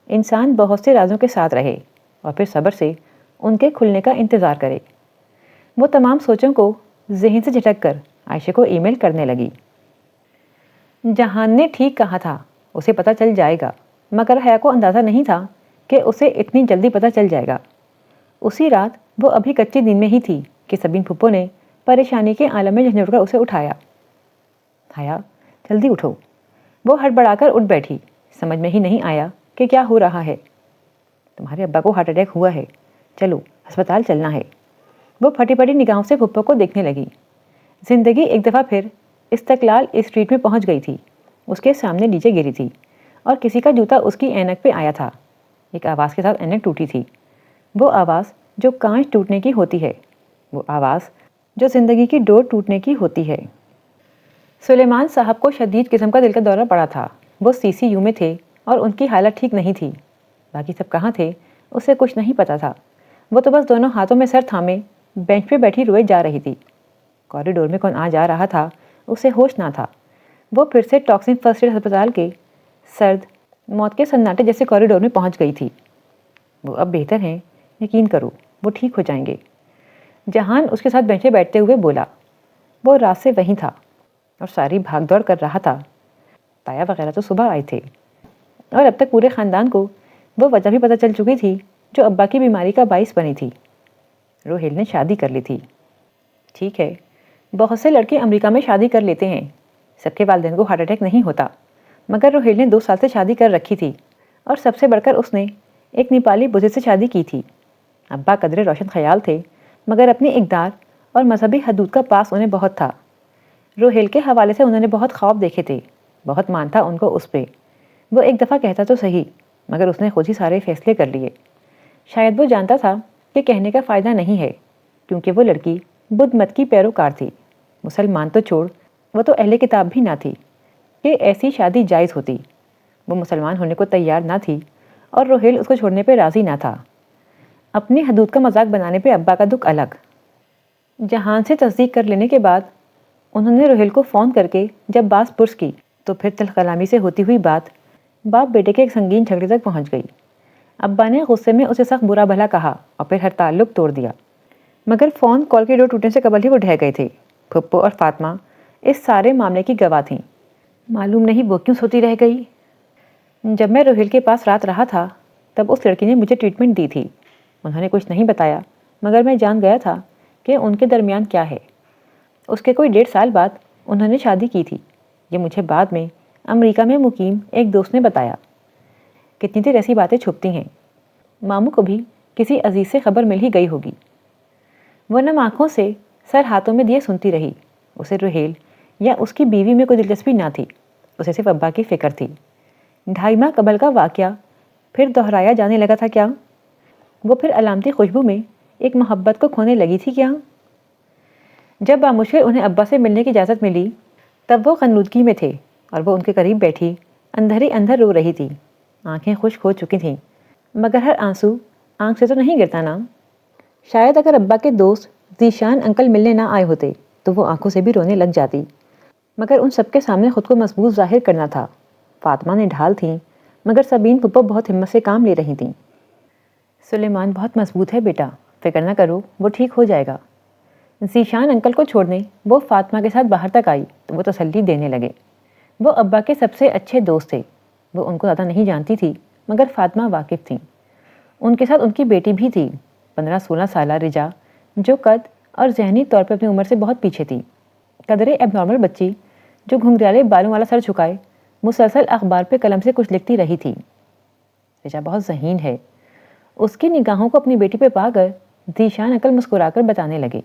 انسان بہت سے رازوں کے ساتھ رہے اور پھر صبر سے ان کے کھلنے کا انتظار کرے۔ وہ تمام سوچوں کو ذہن سے جھٹک کر عائشہ کو ای میل کرنے لگی۔ جہان نے ٹھیک کہا تھا، اسے پتہ چل جائے گا، مگر حیا کو اندازہ نہیں تھا کہ اسے اتنی جلدی پتہ چل جائے گا۔ اسی رات وہ ابھی کچی نیند میں ہی تھی کہ سبین پھپھو نے پریشانی کے عالم میں جھنجھوڑ کر اسے اٹھایا۔ حیا، جلدی اٹھو۔ وہ ہڑبڑا کر اٹھ بیٹھی۔ سمجھ میں ہی نہیں آیا کہ کیا ہو رہا ہے۔ تمہارے ابا کو ہارٹ اٹیک ہوا ہے، چلو ہسپتال چلنا ہے۔ وہ پھٹی پھٹی نگاہوں سے پھپھو کو دیکھنے لگی۔ زندگی ایک دفعہ پھر استقلال اسٹریٹ میں پہنچ گئی تھی۔ اس کے سامنے نیچے گری تھی اور کسی کا جوتا اس کی اینک پہ آیا تھا۔ ایک آواز کے ساتھ اینک ٹوٹی تھی، وہ آواز جو کانچ ٹوٹنے کی ہوتی ہے، وہ آواز جو زندگی کی ڈور ٹوٹنے کی ہوتی ہے۔ سلیمان صاحب کو شدید قسم کا دل کا دورہ پڑا تھا۔ وہ سی سی یو میں تھے اور ان کی حالت ٹھیک نہیں تھی۔ باقی سب کہاں تھے اسے کچھ نہیں پتا تھا۔ وہ تو بس دونوں ہاتھوں میں سر تھامے بینچ پہ بیٹھی روئے جا رہی تھی۔ کوریڈور میں کون آ جا رہا تھا، اسے ہوش نہ تھا۔ وہ پھر سے ٹاکسن فرسٹ ایڈ ہسپتال کے سرد موت کے سناٹے جیسے کوریڈور میں پہنچ گئی تھی۔ وہ اب بہتر ہیں، یقین کرو، وہ ٹھیک ہو جائیں گے۔ جہان اس کے ساتھ بینچ پہ بیٹھتے ہوئے بولا۔ وہ رات سے وہیں تھا اور ساری بھاگ دوڑ کر رہا تھا۔ تایا وغیرہ تو صبح آئے تھے اور اب تک پورے خاندان کو وہ وجہ بھی پتہ چل چکی تھی جو ابا کی بیماری کا باعث بنی تھی۔ روہیل نے شادی کر لی تھی۔ ٹھیک ہے، بہت سے لڑکے امریکہ میں شادی کر لیتے ہیں، سب کے والدین کو ہارٹ اٹیک نہیں ہوتا، مگر روہیل نے 2 سال سے شادی کر رکھی تھی اور سب سے بڑھ کر اس نے ایک نیپالی بزرگ سے شادی کی تھی۔ ابا قدرے روشن خیال تھے، مگر اپنی اقدار اور مذہبی حدود کا پاس انہیں بہت تھا۔ روہیل کے حوالے سے انہوں نے بہت خواب دیکھے تھے، بہت مان تھا ان کو اس پہ۔ وہ ایک دفعہ کہتا تو صحیح، مگر اس نے خود ہی سارے فیصلے کر لیے۔ شاید وہ جانتا تھا کہ کہنے کا فائدہ نہیں ہے، کیونکہ وہ لڑکی بدھ مت کی پیروکار تھی۔ مسلمان تو چھوڑ، وہ تو اہل کتاب بھی نہ تھی کہ ایسی شادی جائز ہوتی۔ وہ مسلمان ہونے کو تیار نہ تھی اور روہیل اس کو چھوڑنے پہ راضی نہ تھا۔ اپنی حدود کا مذاق بنانے پہ ابا کا دکھ الگ۔ جہان سے تصدیق کر لینے کے بعد انہوں نے روہیل کو فون کر کے جب باز پرس کی تو پھر تلخ کلامی سے ہوتی ہوئی بات باپ بیٹے کے ایک سنگین جھگڑے تک پہنچ گئی۔ ابا نے غصے میں اسے سخت برا بھلا کہا اور پھر ہر تعلق توڑ دیا، مگر فون کال کے ڈور ٹوٹنے سے قبل ہی وہ ڈھہ گئے تھے۔ پھپھو اور فاطمہ اس سارے معاملے کی گواہ تھیں۔ معلوم نہیں وہ کیوں سوتی رہ گئی۔ جب میں روہیل کے پاس رات رہا تھا تب اس لڑکی نے مجھے ٹریٹمنٹ دی تھی۔ انہوں نے کچھ نہیں بتایا مگر میں جان گیا تھا کہ ان کے درمیان کیا ہے۔ اس کے کوئی 1.5 سال بعد انہوں نے شادی کی تھی۔ یہ مجھے بعد میں امریکہ میں مقیم ایک دوست نے بتایا۔ کتنی دیر ایسی باتیں چھپتی ہیں۔ ماموں کو بھی کسی عزیز سے خبر مل ہی گئی ہوگی۔ وہ نم آنکھوں سے سر ہاتھوں میں دیے سنتی رہی۔ اسے روہیل یا اس کی بیوی میں کوئی دلچسپی نہ تھی، اسے صرف ابا کی فکر تھی۔ 2.5 ماہ قبل کا واقعہ پھر دہرایا جانے لگا تھا کیا؟ وہ پھر علامتی خوشبو میں ایک محبت کو کھونے لگی تھی کیا؟ جب بامشکل انہیں ابا سے ملنے کی اجازت ملی تب وہ غنودگی میں تھے اور وہ ان کے قریب بیٹھی اندھری اندر رو رہی تھی۔ آنکھیں خشک ہو چکی تھیں مگر ہر آنسو آنکھ سے تو نہیں گرتا نا۔ شاید اگر ابا کے دوست ذیشان انکل ملنے نہ آئے ہوتے تو وہ آنکھوں سے بھی رونے لگ جاتی، مگر ان سب کے سامنے خود کو مضبوط ظاہر کرنا تھا۔ فاطمہ نے ڈھال تھیں مگر سبین پھپھو بہت ہمت سے کام لے رہی تھیں۔ سلیمان بہت مضبوط ہے بیٹا، فکر نہ کرو، وہ ٹھیک ہو جائے گا۔ ذیشان انکل کو چھوڑنے وہ فاطمہ کے ساتھ باہر تک آئی تو وہ تسلی دینے لگے۔ وہ ابا کے سب سے اچھے دوست تھے۔ وہ ان کو زیادہ نہیں جانتی تھی مگر فاطمہ واقف تھیں۔ ان کے ساتھ ان کی بیٹی بھی تھی، 15-16 سالہ رجا، جو قد اور ذہنی طور پہ اپنی عمر سے بہت پیچھے تھی۔ قدرے اب نارمل بچی جو گھنگریالے بالوں والا سر جھکائے مسلسل اخبار پہ قلم سے کچھ لکھتی رہی تھی۔ رجا بہت ذہین ہے۔ اس کی نگاہوں کو اپنی بیٹی پہ پا کر ذیشان انکل مسکرا کر بتانے لگے،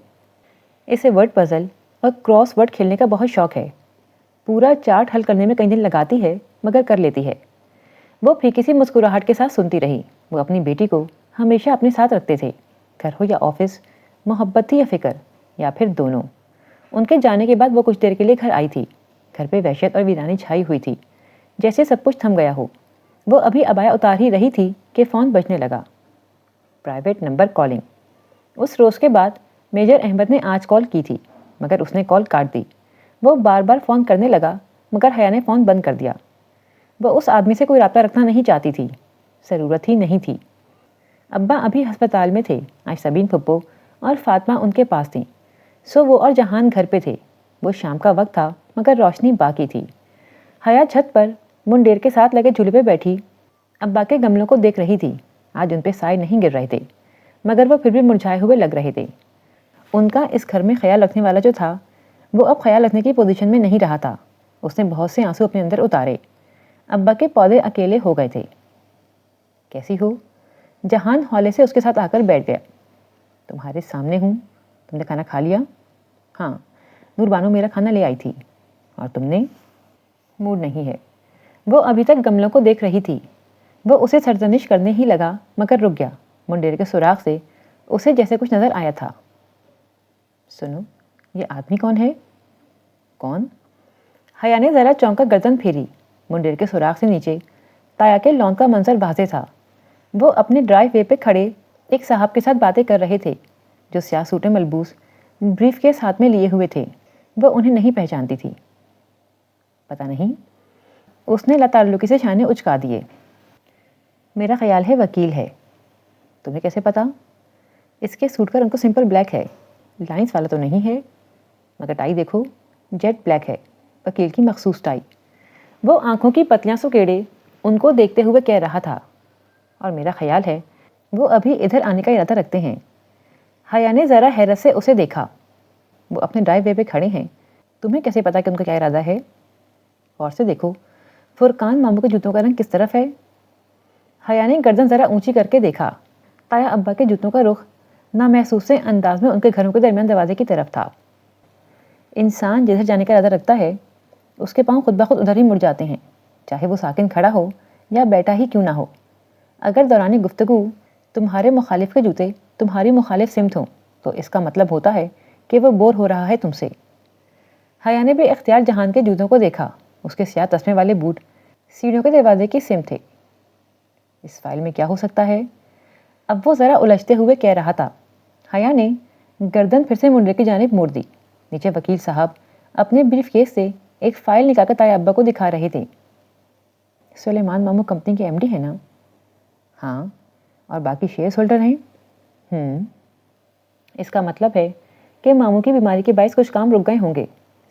اسے ورڈ پزل اور کراس ورڈ کھیلنے کا بہت شوق ہے۔ پورا چارٹ حل کرنے میں کئی دن لگاتی ہے مگر کر لیتی ہے۔ وہ پھیکی سی مسکراہٹ کے ساتھ سنتی رہی۔ وہ اپنی بیٹی کو ہمیشہ اپنے ساتھ رکھتے تھے، گھر ہو یا آفس، محبت تھی یا فکر یا پھر دونوں۔ ان کے جانے کے بعد وہ کچھ دیر کے لیے گھر آئی تھی۔ گھر پہ وحشت اور ویرانی چھائی ہوئی تھی، جیسے سب کچھ تھم گیا ہو۔ وہ ابھی عبایا اتار ہی رہی تھی کہ فون بجنے لگا۔ Private number calling. اس روز کے بعد میجر احمد نے آج کال کی تھی مگر اس نے کال کاٹ دی۔ وہ بار بار فون کرنے لگا مگر حیا نے فون بند کر دیا۔ وہ اس آدمی سے کوئی رابطہ رکھنا نہیں چاہتی تھی، ضرورت ہی نہیں تھی۔ ابا ابھی ہسپتال میں تھے، آج سبین پھپھو اور فاطمہ ان کے پاس تھیں، سو وہ اور جہان گھر پہ تھے۔ وہ شام کا وقت تھا مگر روشنی باقی تھی۔ حیا چھت پر منڈیر کے ساتھ لگے جھولے پہ بیٹھی ابا کے گملوں کو دیکھ رہی تھی۔ آج ان پہ سائے نہیں گر رہے تھے مگر وہ پھر بھی مرجھائے ہوئے لگ رہے تھے۔ ان کا اس گھر میں خیال رکھنے والا جو تھا وہ اب خیال رکھنے کی پوزیشن میں نہیں رہا تھا۔ اس نے بہت سے آنسو اپنے اندر اتارے۔ ابا کے پودے اکیلے ہو گئے تھے۔ کیسی ہو؟ جہان ہولے سے اس کے ساتھ آ کر بیٹھ گیا۔ تمہارے سامنے ہوں۔ تم نے کھانا کھا لیا؟ ہاں، نور بانو میرا کھانا لے آئی تھی۔ اور تم نے؟ موڈ نہیں ہے۔ وہ ابھی تک گملوں کو دیکھ رہی تھی۔ وہ اسے سرزنش کرنے ہی لگا مگر رک گیا۔ منڈیر کے سوراخ سے اسے جیسے کچھ نظر آیا تھا۔ سنو، یہ آدمی کون ہے؟ کون؟ حیا نے ذرا چونک کر گردن پھیری۔ منڈیر کے سوراخ سے نیچے تایا کے لان کا منظر واضح تھا۔ وہ اپنے ڈرائیو وے پہ کھڑے ایک صاحب کے ساتھ باتیں کر رہے تھے جو سیاہ سوٹیں ملبوس بریف کیس ہاتھ میں لیے ہوئے تھے۔ وہ انہیں نہیں پہچانتی تھی۔ پتہ نہیں، اس نے لاتعلقی سے شانے اچکا دیے۔ میرا خیال ہے وکیل ہے۔ تمہیں کیسے پتا؟ اس کے سوٹ کا رنگ تو سمپل بلیک ہے، لائنز والا تو نہیں ہے، مگر ٹائی دیکھو، جیٹ بلیک ہے، وکیل کی مخصوص ٹائی۔ وہ آنکھوں کی پتلیاں سکیڑے ان کو دیکھتے ہوئے کہہ رہا تھا، اور میرا خیال ہے وہ ابھی ادھر آنے کا ارادہ رکھتے ہیں۔ حیا نے ذرا حیرت سے اسے دیکھا۔ وہ اپنے ڈرائیو وے پہ کھڑے ہیں، تمہیں کیسے پتا کہ ان کا کیا ارادہ ہے؟ اور سے دیکھو، فرقان ماموں کے جوتوں کا رنگ کس طرف ہے؟ حیا نے گردن ذرا اونچی کر کے دیکھا۔ تایا ابا کے جوتوں کا رخ نامحسوس سے انداز میں ان کے گھروں کے درمیان دروازے کی طرف تھا۔ انسان جدھر جانے کا ارادہ رکھتا ہے اس کے پاؤں خود بخود ادھر ہی مڑ جاتے ہیں، چاہے وہ ساکن کھڑا ہو یا بیٹھا ہی کیوں نہ ہو۔ اگر دوران گفتگو تمہارے مخالف کے جوتے تمہاری مخالف سمت ہوں تو اس کا مطلب ہوتا ہے کہ وہ بور ہو رہا ہے تم سے۔ حیا نے بے اختیار جہان کے جوتوں کو دیکھا. اس کے سیاہ تسمے والے بوٹ سیڑھیوں کے دروازے کی سم تھے. اس فائل میں کیا ہو سکتا ہے؟ اب وہ ذرا الجھتے ہوئے کہہ رہا تھا. حیا نے گردن پھر سے منڈے کی جانب موڑ دی. نیچے وکیل صاحب اپنے بریف کیس سے ایک فائل نکال کر تایا ابا کو دکھا رہے تھے. سلیمان مامو کمپنی کے ایم ڈی ہے نا؟ ہاں. اور باقی شیئر ہولڈر ہیں؟ اس کا مطلب ہے کہ مامو کی بیماری کے باعث کچھ کام رک گئے ہوں گے.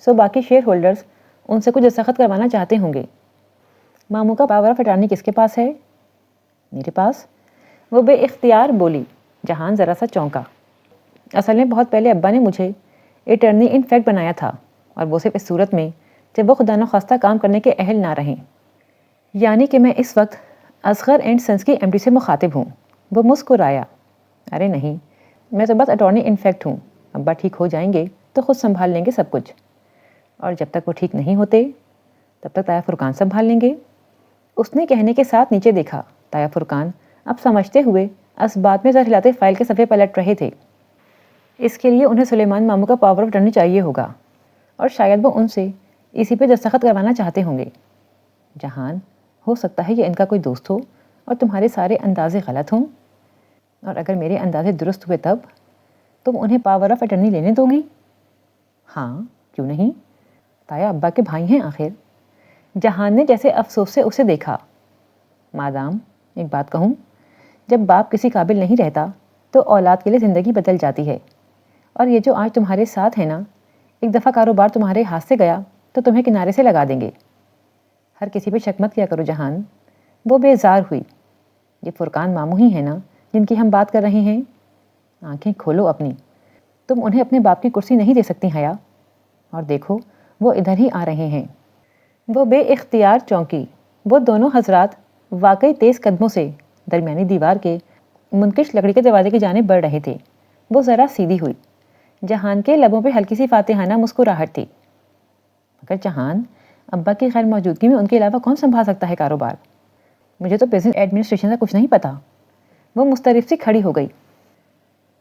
سو باقی شیئر ہولڈرز ان سے کچھ دستخط کروانا چاہتے ہوں گے. مامو کا پاور آف اٹارنی کس کے پاس ہے؟ میرے پاس. وہ بے اختیار بولی. جہان ذرا سا چونکا. اصل میں بہت پہلے ابا نے مجھے اٹرنی ان فیکٹ بنایا تھا، اور وہ صرف اس صورت میں جب وہ خدا نخواستہ کام کرنے کے اہل نہ رہیں. یعنی کہ میں اس وقت اصغر اینڈ سنس کی ایم ڈی سے مخاطب ہوں. وہ مسکرایا. ارے نہیں، میں تو بس اٹارنی ان فیکٹ ہوں. ابا ٹھیک ہو جائیں گے تو خود سنبھال لیں گے سب کچھ، اور جب تک وہ ٹھیک نہیں ہوتے تب تک تایا فرقان سنبھال لیں گے. اس نے کہنے کے ساتھ نیچے دیکھا. تایا فرقان اب سمجھتے ہوئے اسبات میں زر ہلاتے فائل کے صفحے پلٹ رہے تھے. اس کے لیے انہیں سلیمان مامو کا پاور آف اٹارنی چاہیے ہوگا، اور شاید وہ ان سے اسی پہ دستخط کروانا چاہتے ہوں گے. جہان، ہو سکتا ہے یہ ان کا کوئی دوست ہو اور تمہارے سارے اندازے غلط ہوں، اور اگر میرے اندازے درست ہوئے تب تم انہیں پاور آف اٹارنی لینے دو گی؟ ہاں، کیوں نہیں؟ تایا ابا کے بھائی ہیں آخر. جہان نے جیسے افسوس سے اسے دیکھا. مادام، ایک بات کہوں، جب باپ کسی قابل نہیں رہتا تو اولاد کے لیے زندگی بدل جاتی ہے. اور یہ جو آج تمہارے ساتھ ہے نا، ایک دفعہ کاروبار تمہارے ہاتھ سے گیا تو تمہیں کنارے سے لگا دیں گے. ہر کسی پہ شک مت کیا کرو جہان. وہ بیزار ہوئی. یہ فرقان مامو ہی ہیں نا جن کی ہم بات کر رہے ہیں؟ آنکھیں کھولو اپنی. تم انہیں اپنے باپ کی کرسی نہیں دے سکتی حیا. اور دیکھو وہ ادھر ہی آ رہے ہیں. وہ بے اختیار چونکی. وہ دونوں حضرات واقعی تیز قدموں سے درمیانی دیوار کے منکش لکڑی کے دروازے کی جانب بڑھ رہے تھے. وہ ذرا سیدھی ہوئی. جہان کے لبوں پہ ہلکی سی فاتحانہ مسکراہٹ تھی. مگر جہان، ابا کی غیر موجودگی میں ان کے علاوہ کون سنبھال سکتا ہے کاروبار؟ مجھے تو بزنس ایڈمنسٹریشن کا کچھ نہیں پتا. وہ مسترب سی کھڑی ہو گئی.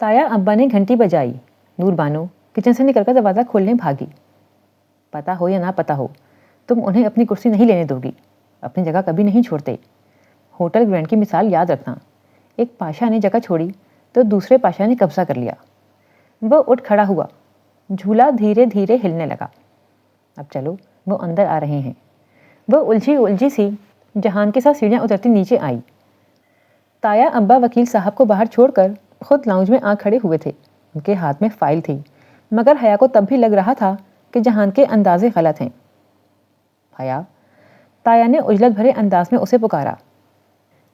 تایا ابا نے گھنٹی بجائی. نور بانو کچن سے نکل کر دروازہ کھولنے بھاگی. پتہ ہو یا نہ پتہ ہو، تم انہیں اپنی کرسی نہیں لینے دو گی. اپنی جگہ کبھی نہیں چھوڑتے. ہوٹل گرینڈ کی مثال یاد رکھنا. ایک پاشا نے جگہ چھوڑی تو دوسرے پاشا نے قبضہ کر لیا. وہ اٹھ کھڑا ہوا. جھولا دھیرے دھیرے ہلنے لگا. اب چلو، وہ اندر آ رہے ہیں. وہ الجھی سی جہان کے ساتھ سیڑھیاں اترتی نیچے آئی. تایا ابا وکیل صاحب کو باہر چھوڑ کر خود لاؤنج میں آ کھڑے ہوئے تھے. ان کے ہاتھ میں فائل تھی، مگر حیا کو تب بھی لگ رہا تھا کہ جہان کے اندازے غلط ہیں. حیا، تایا نے عجلت بھرے انداز میں اسے پکارا.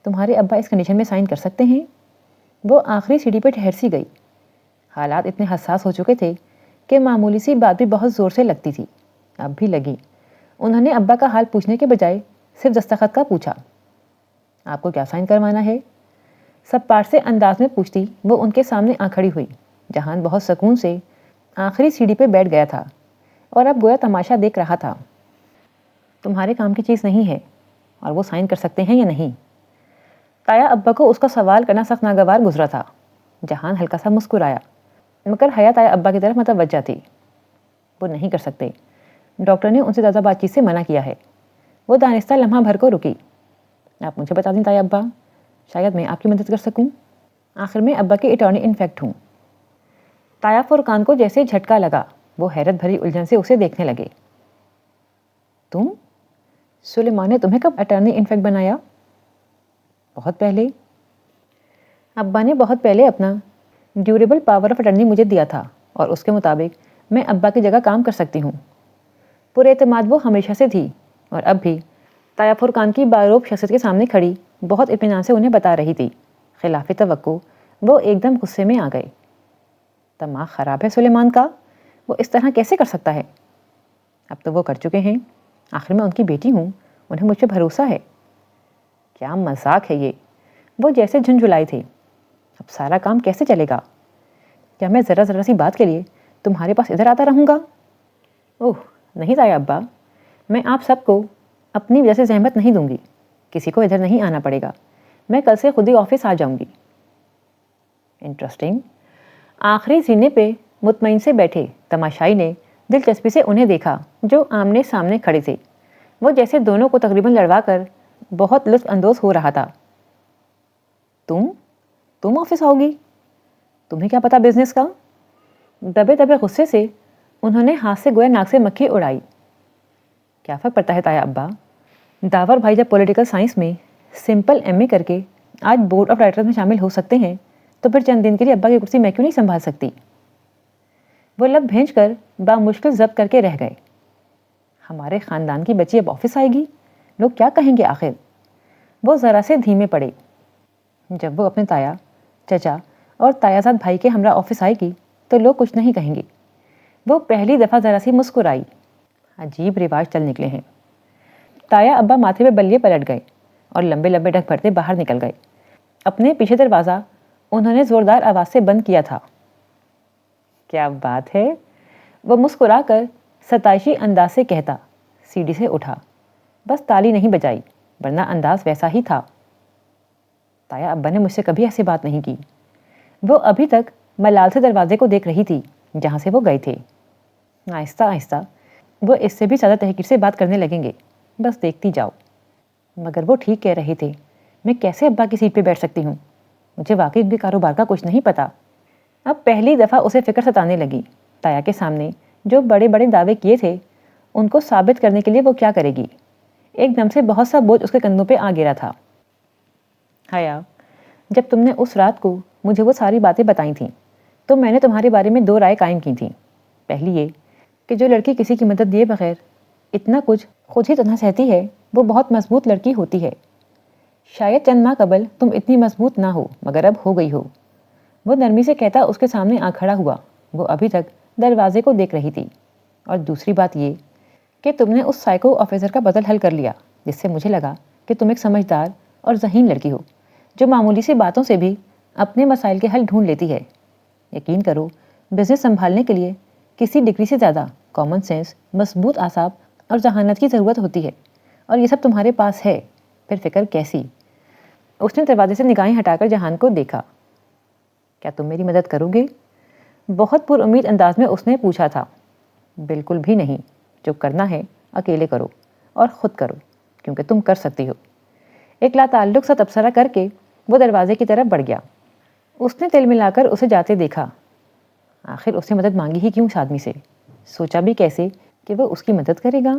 تمہارے ابا اس کنڈیشن میں سائن کر سکتے ہیں؟ وہ آخری سیڑھی پہ ٹھہر سی گئی. حالات اتنے حساس ہو چکے تھے کہ معمولی سی بات بھی بہت زور سے لگتی تھی. اب بھی لگی. انہوں نے ابا کا حال پوچھنے کے بجائے صرف دستخط کا پوچھا. آپ کو کیا سائن کروانا ہے؟ سب پاٹ سے انداز میں پوچھتی وہ ان کے سامنے آ کھڑی ہوئی. جہان بہت سکون سے آخری سیڑھی پہ بیٹھ گیا تھا اور اب گویا تماشا دیکھ رہا تھا. تمہارے کام کی چیز نہیں ہے، اور وہ سائن کر سکتے ہیں یا نہیں؟ تایا ابا کو اس کا سوال کرنا سخت ناگوار گزرا تھا. جہان ہلکا سا مسکرایا، مگر حیا تایا ابا کی طرف متوجہ تھی. وہ نہیں کر سکتے. ڈاکٹر نے ان سے زیادہ بات چیت سے منع کیا ہے. وہ دانستہ لمحہ بھر کو رکی. آپ مجھے بتا دیں تایا ابا، شاید میں آپ کی مدد کر سکوں. آخر میں ابا کے اٹارنی انفیکٹ ہوں. تایا فرقان کو جیسے جھٹکا لگا. وہ حیرت بھری الجھن سے اسے دیکھنے لگے. تم؟ سلیمان نے تمہیں کب اٹارنی انفیکٹ بنایا؟ بہت پہلے. ابا نے بہت پہلے اپنا ڈیوریبل پاور آف اٹارنی مجھے دیا تھا، اور اس کے مطابق میں ابا کی جگہ کام کر سکتی ہوں. پر اعتماد وہ ہمیشہ سے تھی، اور اب بھی تایا فرقان کی باروب شخصیت کے سامنے کھڑی بہت اطمینان سے انہیں بتا رہی تھی. خلاف توقع وہ ایک دم غصے میں آ گئے. دماغ خراب ہے سلیمان کا، وہ اس طرح کیسے کر سکتا ہے؟ اب تو وہ کر چکے ہیں. آخر میں ان کی بیٹی ہوں، انہیں مجھ پہ بھروسہ ہے. کیا مذاق ہے یہ؟ وہ جیسے جھنجھلائے تھے. اب سارا کام کیسے چلے گا؟ کیا میں ذرا ذرا سی بات کے لیے تمہارے پاس ادھر آتا رہوں گا؟ اوہ نہیں تایا ابا، میں آپ سب کو اپنی وجہ سے زحمت نہیں دوں گی. کسی کو ادھر نہیں آنا پڑے گا. میں کل سے خود ہی آفس آ جاؤں گی. انٹرسٹنگ. آخری زینے پہ مطمئن سے بیٹھے تماشائی نے دلچسپی سے انہیں دیکھا جو آمنے سامنے کھڑے تھے. وہ جیسے دونوں کو تقریباً لڑوا کر بہت لطف اندوز ہو رہا تھا. تم آفس آؤ گی؟ تمہیں کیا پتا بزنس کا؟ دبے دبے غصے سے انہوں نے ہاتھ سے گویا ناک سے مکھی اڑائی. کیا فرق پڑتا ہے تایا ابا؟ داور بھائی جب پولیٹیکل سائنس میں سمپل ایم اے کر کے آج بورڈ آف ڈائریکٹر میں شامل ہو سکتے ہیں تو پھر چند دن کے لیے ابا کی کرسی میں کیوں نہیں سنبھال سکتی؟ وہ لب بھینچ کر بامشکل ضبط کر کے رہ گئے. ہمارے خاندان کی بچی اب آفس آئے گی، لوگ کیا کہیں گے آخر؟ وہ ذرا سے دھیمے پڑے. جب وہ اپنے تایا، چچا اور تایازاد بھائی کے ہمراہ آفس آئے گی تو لوگ کچھ نہیں کہیں گے. وہ پہلی دفعہ ذرا سی مسکرائی. عجیب رواج چل نکلے ہیں. تایا ابا ماتھے پہ بلیے پلٹ گئے اور لمبے لمبے ڈھک بھرتے باہر نکل گئے. اپنے پیچھے دروازہ انہوں نے زوردار آواز سے بند کیا تھا. کیا بات ہے؟ وہ مسکرا کر ستائشی انداز سے کہتا سیڑھی سے اٹھا. بس تالی نہیں بجائی ورنہ انداز ویسا ہی تھا. تایا ابا نے مجھ سے کبھی ایسی بات نہیں کی. وہ ابھی تک ملال سے دروازے کو دیکھ رہی تھی جہاں سے وہ گئے تھے. آہستہ آہستہ وہ اس سے بھی زیادہ تحقیر سے بات کرنے لگیں گے. بس دیکھتی جاؤ. مگر وہ ٹھیک کہہ رہے تھے. میں کیسے ابا کی سیٹ پہ بیٹھ سکتی ہوں؟ مجھے واقعی ان کے کاروبار کا کچھ نہیں پتا. اب پہلی دفعہ اسے فکر ستانے لگی. تایا کے سامنے جو بڑے بڑے دعوے کیے تھے ان کو ثابت کرنے کے لیے وہ کیا کرے گی؟ ایک دم سے بہت سا بوجھ اس کے کندھوں پہ آ گرا تھا. حیا، جب تم نے اس رات کو مجھے وہ ساری باتیں بتائی تھیں تو میں نے تمہارے بارے میں 2 رائے قائم کی تھیں. پہلی یہ کہ جو لڑکی کسی کی مدد دیے بغیر اتنا کچھ خود ہی تنہا سہتی ہے وہ بہت مضبوط لڑکی ہوتی ہے. شاید چند ماہ قبل تم اتنی مضبوط نہ ہو مگر اب ہو گئی ہو. وہ نرمی سے کہتا اس کے سامنے آ کھڑا ہوا. وہ ابھی تک دروازے کو دیکھ رہی تھی. اور دوسری بات یہ کہ تم نے اس سائیکو آفیسر کا پزل حل کر لیا جس سے مجھے لگا کہ تم ایک سمجھدار اور ذہین لڑکی ہو جو معمولی سی باتوں سے بھی اپنے مسائل کے حل ڈھونڈ لیتی ہے. یقین کرو بزنس سنبھالنے کے لیے کسی ڈگری سے زیادہ کامن سینس، مضبوط اعصاب اور ذہانت کی ضرورت ہوتی ہے اور یہ سب تمہارے پاس ہے. پھر فکر کیسی؟ اس نے دروازے سے نگاہیں ہٹا کر جہان کو دیکھا. کیا تم میری مدد کرو گے؟ بہت پر امید انداز میں اس نے پوچھا تھا. بالکل بھی نہیں. جو کرنا ہے اکیلے کرو اور خود کرو کیونکہ تم کر سکتی ہو. ایک لا تعلق سا تبصرہ کر کے وہ دروازے کی طرف بڑھ گیا. اس نے تل ملا کر اسے جاتے دیکھا. آخر اس نے مدد مانگی ہی کیوں اس آدمی سے؟ سوچا بھی کیسے کہ وہ اس کی مدد کرے گا؟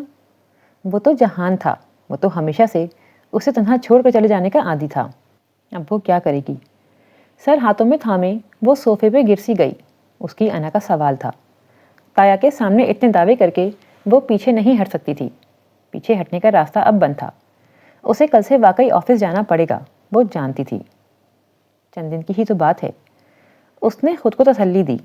وہ تو جہان تھا. وہ تو ہمیشہ سے اسے تنہا چھوڑ کر چلے جانے کا عادی تھا. اب وہ کیا کرے گی؟ سر ہاتھوں میں تھامے وہ صوفے پہ گر سی گئی. اس کی انا کا سوال تھا. تایا کے سامنے اتنے دعوے کر کے وہ پیچھے نہیں ہٹ سکتی تھی. پیچھے ہٹنے کا راستہ اب بند تھا. اسے کل سے واقعی آفس جانا پڑے گا. وہ جانتی تھی. چند دن کی ہی تو بات ہے. اس نے خود کو تسلی دی.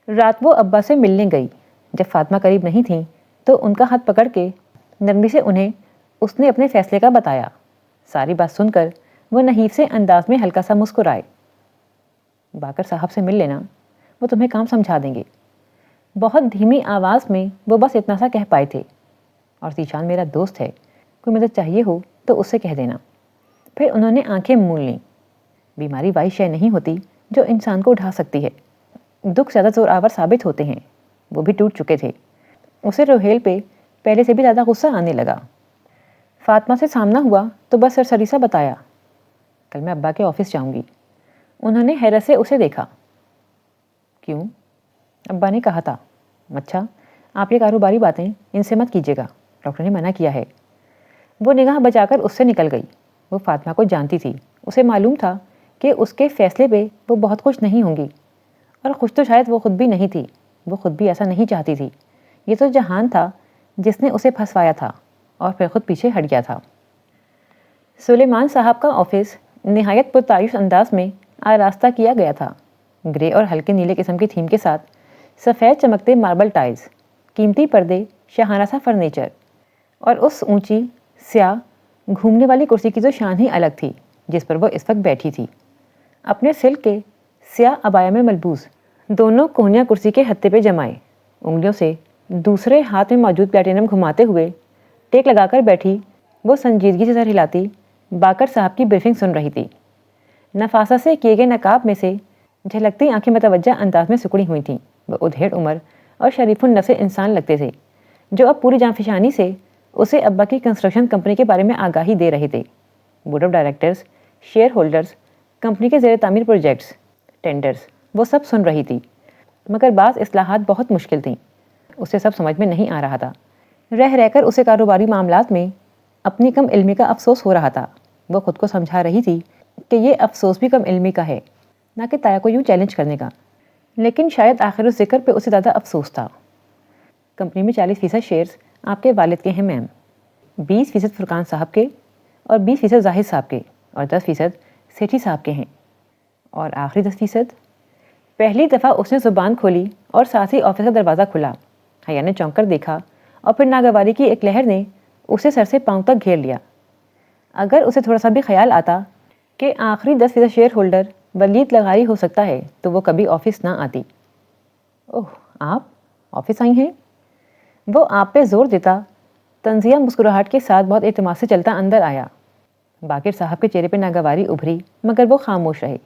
رات وہ ابا سے ملنے گئی. جب فاطمہ قریب نہیں تھیں تو ان کا ہاتھ پکڑ کے نرمی سے انہیں اس نے اپنے فیصلے کا بتایا. ساری بات سن کر وہ نحیف سے انداز میں ہلکا سا مسکرائے. باقر صاحب سے مل لینا، وہ تمہیں کام سمجھا دیں گے. بہت دھیمی آواز میں وہ بس اتنا سا کہہ پائے تھے. اور ذیشان میرا دوست ہے، کوئی مدد چاہیے ہو تو اس سے کہہ دینا. پھر انہوں نے آنکھیں مول لیں. بیماری وائی شے نہیں ہوتی جو انسان کو اٹھا سکتی ہے. دکھ زیادہ زور آور ثابت ہوتے ہیں. وہ بھی ٹوٹ چکے تھے. اسے روہیل پہ پہلے سے بھی زیادہ غصہ آنے لگا. فاطمہ سے سامنا ہوا تو بس سرسری سا بتایا، کل میں ابا کے آفس جاؤں گی. انہوں نے حیرت سے اسے دیکھا. کیوں؟ ابا نے کہا تھا. اچھا، آپ یہ کاروباری باتیں ان سے مت کیجیے گا، ڈاکٹر نے منع کیا ہے. وہ نگاہ بچا کر اس سے نکل گئی. وہ فاطمہ کو جانتی تھی. اسے معلوم تھا کہ اس کے فیصلے پہ وہ بہت خوش نہیں ہوں گی. اور خوش تو شاید وہ خود بھی نہیں تھی. وہ خود بھی ایسا نہیں چاہتی تھی. یہ تو جہان تھا جس نے اسے پھنسوایا تھا اور پھر خود پیچھے ہٹ گیا تھا. سلیمان صاحب کا آفس نہایت پرتعیش انداز میں آراستہ کیا گیا تھا. گرے اور ہلکے نیلے قسم کی تھیم کے ساتھ سفید چمکتے ماربل ٹائلز، قیمتی پردے، شاہانہ سا فرنیچر اور اس اونچی سیاہ گھومنے والی کرسی کی تو شان ہی الگ تھی جس پر وہ اس وقت بیٹھی تھی. اپنے سلک کے سیاہ عبایا میں ملبوس دونوں کوہنیاں کرسی کے ہتھے پہ جمائے، انگلیوں سے دوسرے ہاتھ میں موجود پلیٹینم گھماتے ہوئے ٹیک لگا کر بیٹھی وہ سنجیدگی سے سر ہلاتی باقر صاحب کی بریفنگ سن رہی تھی. نفاسہ سے کیے گئے نقاب میں سے جھلکتی آنکھیں متوجہ انداز میں سکڑی ہوئی تھیں. وہ ادھیڑ عمر اور شریف النفس انسان لگتے تھے، جو اب پوری جان فشانی سے اسے ابا کی کنسٹرکشن کمپنی کے بارے میں آگاہی دے رہے تھے۔ Board of directors, share holders, company کے زیر تعمیر پروجیکٹس، ٹینڈرز، وہ سب سن رہی تھی، مگر بعض اصلاحات بہت مشکل تھیں، اسے سب سمجھ میں نہیں آ رہا تھا۔ رہ کر اسے کاروباری معاملات میں اپنی کم علمی کا افسوس ہو رہا تھا۔ وہ خود کو سمجھا رہی تھی کہ یہ افسوس بھی کم علمی کا ہے، نہ کہ تایا کو یوں چیلنج کرنے کا، لیکن شاید آخر اس ذکر پہ اسے زیادہ افسوس تھا۔ کمپنی میں 40% شیئرز آپ کے والد کے ہیں میم، 20% فرقان صاحب کے اور 20% زاہد صاحب کے اور 10% سیٹھی صاحب کے ہیں، اور آخری 10%۔ پہلی دفعہ اس نے زبان کھولی اور ساتھ ہی آفس کا دروازہ کھلا۔ حیا نے چونک کر دیکھا اور پھر ناگواری کی ایک لہر نے اسے سر سے پاؤں تک گھیر لیا۔ اگر اسے تھوڑا سا بھی خیال آتا کہ آخری 10% شیئر ہولڈر ولید لغاری ہو سکتا ہے تو وہ کبھی آفس نہ آتی۔ اوہ، آپ آفس آئی ہیں؟ وہ آپ پہ زور دیتا تنزیہ مسکراہٹ کے ساتھ بہت اعتماد سے چلتا اندر آیا۔ باقر صاحب کے چہرے پہ ناگواری ابھری مگر وہ خاموش رہے۔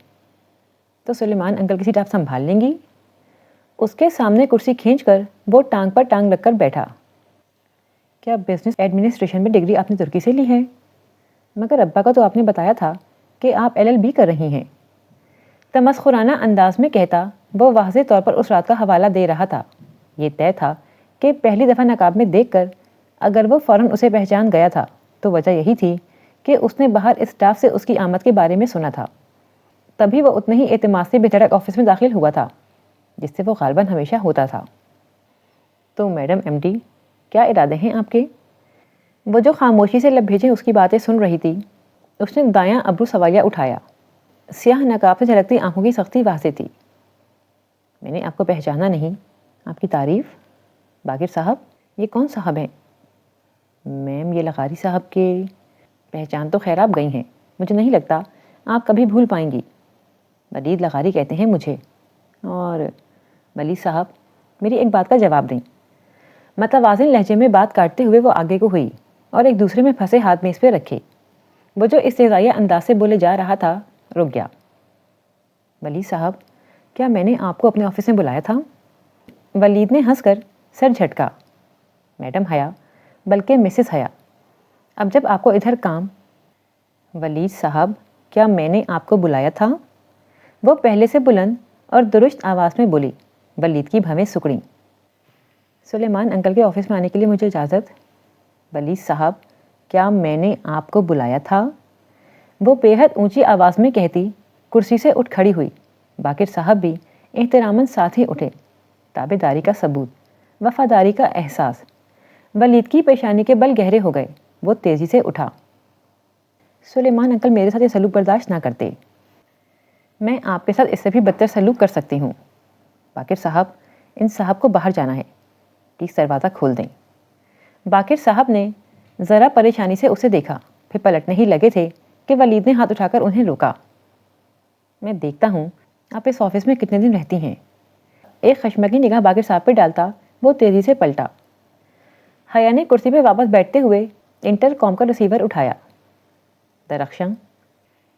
تو سلیمان انکل کی سیٹ آپ سنبھال لیں گی؟ اس کے سامنے کرسی کھینچ کر وہ ٹانگ پر ٹانگ رکھ کر بیٹھا۔ کیا بزنس ایڈمنسٹریشن میں ڈگری آپ نے ترکی سے لی ہے؟ مگر ابا کا تو آپ نے بتایا تھا کہ آپ LLB کر رہی ہیں۔ تمسخرانہ انداز میں کہتا وہ واضح طور پر اس رات کا حوالہ دے رہا تھا۔ یہ طے تھا کہ پہلی دفعہ نقاب میں دیکھ کر اگر وہ فوراً اسے پہچان گیا تھا تو وجہ یہی تھی کہ اس نے باہر اسٹاف سے اس کی آمد کے بارے میں سنا تھا۔ تبھی وہ اتنے ہی اعتماد سے بے دھڑک آفس میں داخل ہوا تھا جس سے وہ غالباً ہمیشہ ہوتا تھا۔ تو میڈم MD، کیا ارادے ہیں آپ کے؟ وہ جو خاموشی سے لب بھیجے اس کی باتیں سن رہی تھی، اس نے دایاں ابرو سوالیہ اٹھایا۔ سیاہ نقاب سے جھلکتی آنکھوں کی سختی واضح تھی۔ میں نے آپ کو پہچانا نہیں، آپ کی تعریف؟ باقر صاحب؟ یہ کون صاحب ہیں؟ میم، یہ لغاری صاحب کے۔ پہچان تو خیر آپ گئی ہیں، مجھے نہیں لگتا آپ کبھی بھول پائیں گی۔ ولید لغاری کہتے ہیں مجھے۔ اور ولید صاحب، میری ایک بات کا جواب دیں۔ متوازن لہجے میں بات کاٹتے ہوئے وہ آگے کو ہوئی اور ایک دوسرے میں پھنسے ہاتھ میز پہ رکھے۔ وہ جو استہزائیہ انداز سے بولے جا رہا تھا رک گیا۔ ولید صاحب، کیا میں نے آپ کو اپنے آفس میں بلایا تھا؟ ولید نے ہنس کر سر جھٹکا۔ میڈم حیا، بلکہ مسز حیا، اب جب آپ کو ادھر کام۔ ولید صاحب، کیا میں نے آپ کو بلایا تھا؟ وہ پہلے سے بلند اور درست آواز میں بولی۔ ولید کی بھویں سکڑیں۔ سلیمان انکل کے آفس میں آنے کے لیے مجھے اجازت؟ ولید صاحب، کیا میں نے آپ کو بلایا تھا؟ وہ بے حد اونچی آواز میں کہتی کرسی سے اٹھ کھڑی ہوئی۔ باقر صاحب بھی احتراماً ساتھ ہی اٹھے۔ تابع داری کا ثبوت، وفاداری کا احساس۔ ولید کی پیشانی کے بل گہرے ہو گئے۔ وہ تیزی سے اٹھا۔ سلیمان انکل میرے ساتھ یہ سلوک برداشت نہ کرتے۔ میں آپ کے ساتھ اس سے بھی بدتر سلوک کر سکتی ہوں۔ باقر صاحب، ان صاحب کو باہر جانا ہے، پلیز دروازہ کھول دیں۔ باقر صاحب نے ذرا پریشانی سے اسے دیکھا، پھر پلٹنے ہی لگے تھے کہ ولید نے ہاتھ اٹھا کر انہیں روکا۔ میں دیکھتا ہوں آپ اس آفس میں کتنے دن رہتی ہیں۔ ایک خشمگین نگاہ باقر صاحب پہ ڈالتا وہ تیزی سے پلٹا۔ حیا نے کرسی پہ واپس بیٹھتے ہوئے انٹر کام کا ریسیور اٹھایا۔ درخشاں،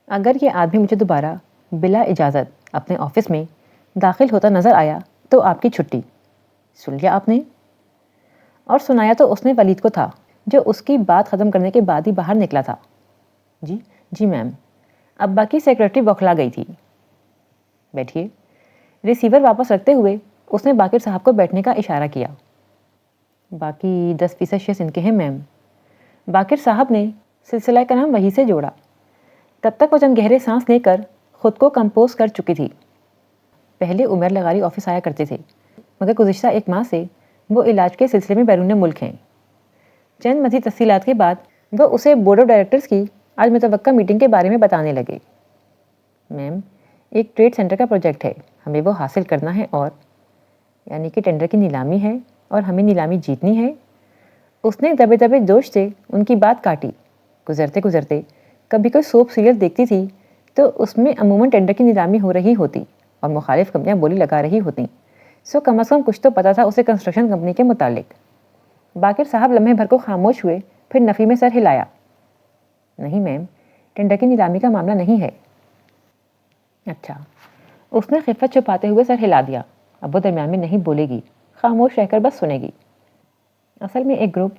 اگر یہ آدمی مجھے دوبارہ بلا اجازت اپنے آفس میں داخل ہوتا نظر آیا تو آپ کی چھٹی۔ سن لیا آپ نے؟ اور سنایا تو اس نے ولید کو تھا جو اس کی بات ختم کرنے کے بعد ہی باہر نکلا تھا۔ جی میم۔ ابا کی سیکرٹری بوکھلا گئی تھی۔ بیٹھیے۔ ریسیور واپس رکھتے ہوئے اس نے باقر صاحب کو بیٹھنے کا اشارہ کیا۔ باقی 10% شیئرز ان کے ہیں میم۔ باقر صاحب نے سلسلہ کلام وہی سے جوڑا۔ تب تک وہ چند گہرے سانس لے کر خود کو کمپوز کر چکی تھی۔ پہلے عمر لغاری آفس آیا کرتے تھے، مگر گزشتہ 1 ماہ سے وہ علاج کے سلسلے میں بیرون ملک ہیں۔ چند مزید تفصیلات کے بعد وہ اسے بورڈ آف ڈائریکٹرز کی آج متوقع میٹنگ کے بارے میں بتانے لگے۔ میم، ایک ٹریڈ سینٹر کا پروجیکٹ ہے، ہمیں وہ حاصل کرنا ہے، اور یعنی کہ ٹینڈر کی نیلامی ہے اور ہمیں نیلامی جیتنی ہے۔ اس نے دبے دبے جوش سے ان کی بات کاٹی۔ گزرتے گزرتے کبھی کوئی سوپ سیریل دیکھتی تھی تو اس میں عموماً ٹینڈر کی نیلامی ہو رہی ہوتی اور مخالف کمپنیاں بولی لگا رہی ہوتیں، سو کم از کم کچھ تو پتا تھا اسے کنسٹرکشن کمپنی کے متعلق۔ باقر صاحب لمحے بھر کو خاموش ہوئے، پھر نفی میں سر ہلایا۔ نہیں میم، ٹینڈر کی نیلامی کا معاملہ نہیں ہے۔ اچھا۔ اس نے خفت چھپاتے ہوئے سر ہلا دیا۔ اب وہ درمیان میں نہیں بولے گی، خاموش رہ کر بس سنے گی۔ اصل میں ایک گروپ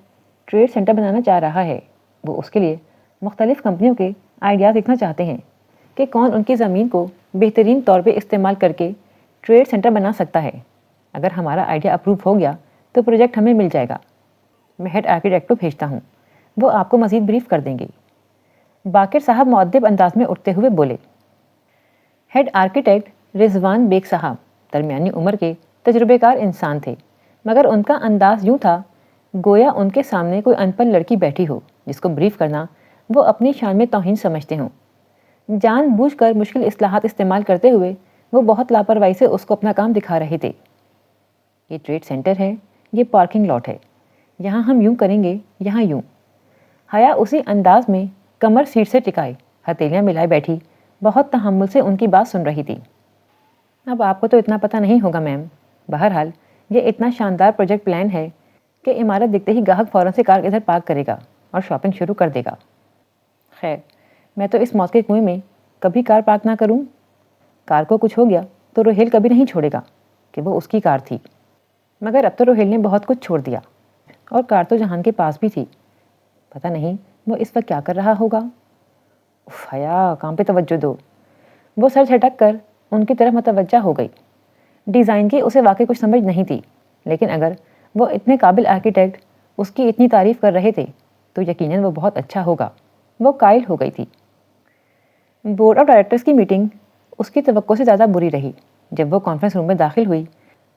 ٹریڈ سینٹر بنانا چاہ رہا ہے۔ وہ اس کے لیے مختلف کمپنیوں کے آئیڈیاز دیکھنا چاہتے ہیں کہ کون ان کی زمین کو بہترین طور پہ استعمال کر کے ٹریڈ سینٹر بنا سکتا ہے۔ اگر ہمارا آئیڈیا اپروو ہو گیا تو پروجیکٹ ہمیں مل جائے گا۔ میں ہیڈ آرکیٹیکٹ کو بھیجتا ہوں، وہ آپ کو مزید بریف کر دیں گے۔ باقر صاحب مؤدب انداز میں اٹھتے ہوئے بولے۔ ہیڈ آرکیٹیکٹ رضوان بیگ صاحب درمیانی عمر کے تجربے کار انسان تھے، مگر ان کا انداز یوں تھا گویا ان کے سامنے کوئی ان پڑھ لڑکی بیٹھی ہو جس کو بریف کرنا وہ اپنی شان میں توہین سمجھتے ہوں۔ جان بوجھ کر مشکل اصطلاحات استعمال کرتے ہوئے وہ بہت لاپرواہی سے اس کو اپنا کام دکھا رہے تھے۔ یہ ٹریڈ سینٹر ہے، یہ پارکنگ لاٹ ہے، یہاں ہم یوں کریں گے، یہاں یوں۔ حیا اسی انداز میں کمر سیٹ سے ٹکائے ہتھیلیاں ملائے بیٹھی بہت تحمل سے ان کی بات سن رہی تھی۔ اب آپ کو تو اتنا پتہ نہیں ہوگا میم، بہرحال یہ اتنا شاندار پروجیکٹ پلان ہے کہ عمارت دکھتے ہی گاہک فوراً سے کار ادھر پارک کرے گا اور شاپنگ شروع کر دے گا۔ خیر، میں تو اس موت کے کنویں میں کبھی کار پارک نہ کروں۔ کار کو کچھ ہو گیا تو روہیل کبھی نہیں چھوڑے گا کہ وہ اس کی کار تھی، مگر اب تو روہیل نے بہت کچھ چھوڑ دیا اور کار تو جہان کے پاس بھی تھی۔ پتہ نہیں وہ اس وقت کیا کر رہا ہوگا۔ اف حیا، کام پہ توجہ دو۔ وہ سر جھٹک کر ان کی طرف متوجہ ہو گئی۔ ڈیزائن کی اسے واقعی کچھ سمجھ نہیں تھی، لیکن اگر وہ اتنے قابل آرکیٹیکٹ اس کی اتنی تعریف کر رہے تھے تو یقیناً وہ بہت اچھا ہوگا۔ وہ قائل ہو گئی تھی۔ بورڈ آف ڈائریکٹرز کی میٹنگ اس کی توقع سے زیادہ بری رہی۔ جب وہ کانفرنس روم میں داخل ہوئی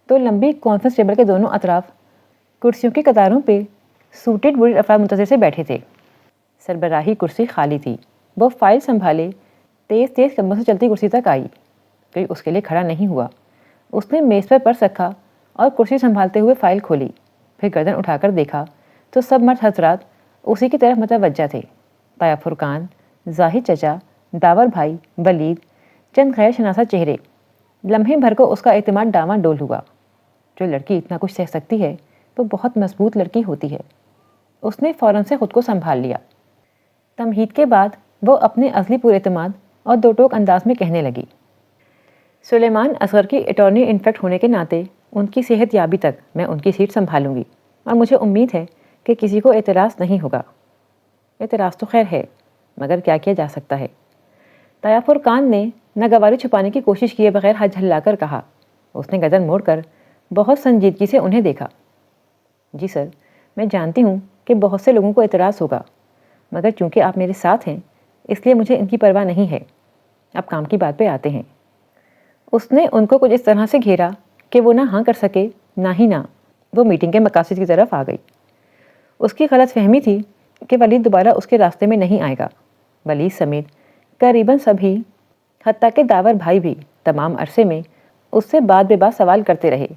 تو لمبی کانفرنس ٹیبل کے دونوں اطراف کرسیوں کی قطاروں پہ سوٹڈ بوڑھے افراد منتظر سے بیٹھے تھے۔ سربراہی کرسی خالی تھی۔ وہ فائل سنبھالے تیز تیز قدموں سے چلتی کرسی تک آئی۔ کوئی اس کے لیے کھڑا نہیں ہوا۔ اس نے میز پر پرس رکھا اور کرسی سنبھالتے ہوئے فائل کھولی، پھر گردن اٹھا کر دیکھا تو سب مرد حضرات اسی کی طرف متوجہ تھے۔ طاہر فرقان، زاہد چچا، داور بھائی، ولید، چند غیر شناسا چہرے۔ لمحے بھر کو اس کا اعتماد ڈاواں ڈول ہوا۔ جو لڑکی اتنا کچھ سہ سکتی ہے وہ بہت مضبوط لڑکی ہوتی ہے۔ اس نے فوراً سے خود کو سنبھال لیا۔ تمہید کے بعد وہ اپنے اصلی پر اعتماد اور دو ٹوک انداز میں کہنے لگی، سلیمان اصغر کی اٹارنی انفیکٹ ہونے کے ناطے ان کی صحت یابی تک میں ان کی سیٹ سنبھالوں گی اور مجھے امید ہے کہ کسی کو اعتراض نہیں ہوگا۔ اعتراض تو خیر ہے، مگر کیا کیا جا سکتا ہے؟ طاہر فرقان نے ناگواری چھپانے کی کوشش کیے بغیر ہاتھ جھلا کر کہا۔ اس نے گردن موڑ کر بہت سنجیدگی سے انہیں دیکھا۔ جی سر، میں جانتی ہوں کہ بہت سے لوگوں کو اعتراض ہوگا، مگر چونکہ آپ میرے ساتھ ہیں اس لیے مجھے ان کی پرواہ نہیں ہے۔ اب کام کی بات پہ آتے ہیں۔ اس نے ان کو کچھ اس طرح سے گھیرا کہ وہ نہ ہاں کر سکے نہ ہی نہ۔ وہ میٹنگ کے مقاصد کی طرف آ گئی۔ اس کی غلط فہمی تھی کہ ولید دوبارہ اس کے راستے میں نہیں آئے گا۔ ولید سمیت قریباً سبھی، حتیٰ کہ داور بھائی بھی تمام عرصے میں اس سے بات بے بات سوال کرتے رہے،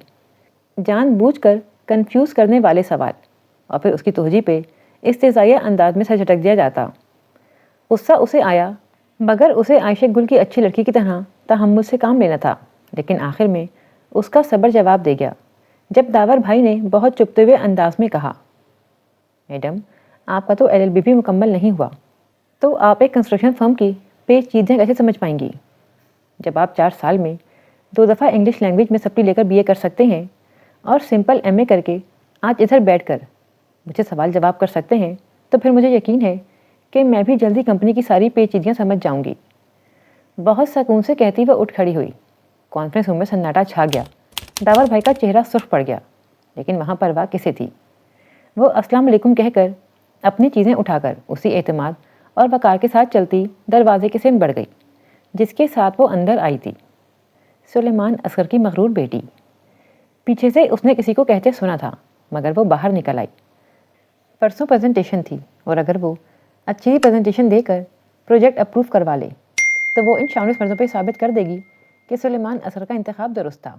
جان بوجھ کر کنفیوز کرنے والے سوال، اور پھر اس کی توجیہ پہ استہزائیہ انداز میں سر جھٹک دیا جاتا۔ غصہ اسے آیا، مگر اسے عائشہ گل کی اچھی لڑکی کی طرح تحمل سے کام لینا تھا۔ لیکن آخر میں اس کا صبر جواب دے گیا جب داور بھائی نے بہت چپتے ہوئے انداز میں کہا، میڈم آپ کا تو LLB بھی مکمل نہیں ہوا، تو آپ ایک کنسٹرکشن فرم کی پیچیدگیاں کیسے سمجھ پائیں گی؟ جب آپ 4 سال میں 2 دفعہ انگلش لینگویج میں سپلی لے کر BA کر سکتے ہیں اور سمپل MA کر کے آج ادھر بیٹھ کر مجھے سوال جواب کر سکتے ہیں، تو پھر مجھے یقین ہے کہ میں بھی جلدی کمپنی کی ساری پیچیدگیاں سمجھ جاؤں گی۔ بہت سکون سے کہتی وہ اٹھ کھڑی ہوئی۔ کانفرنس روم میں سناٹا چھا گیا۔ داور بھائی کا چہرہ سرخ پڑ گیا، لیکن وہاں پرواہ کسے تھی؟ وہ السلام علیکم کہہ کر اپنی چیزیں اٹھا کر اسی اعتماد اور وقار کے ساتھ چلتی دروازے کی سمت بڑھ گئی جس کے ساتھ وہ اندر آئی تھی۔ سلیمان اصغر کی مغرور بیٹی۔ پیچھے سے اس نے کسی کو کہتے سنا تھا، مگر وہ باہر نکل آئی۔ پرسوں پریزنٹیشن تھی اور اگر وہ اچھی پریزنٹیشن دے کر پروجیکٹ اپروو کروا لے تو وہ ان 46 مرضوں پہ ثابت کر دے گی کہ سلیمان اصغر کا انتخاب درست تھا۔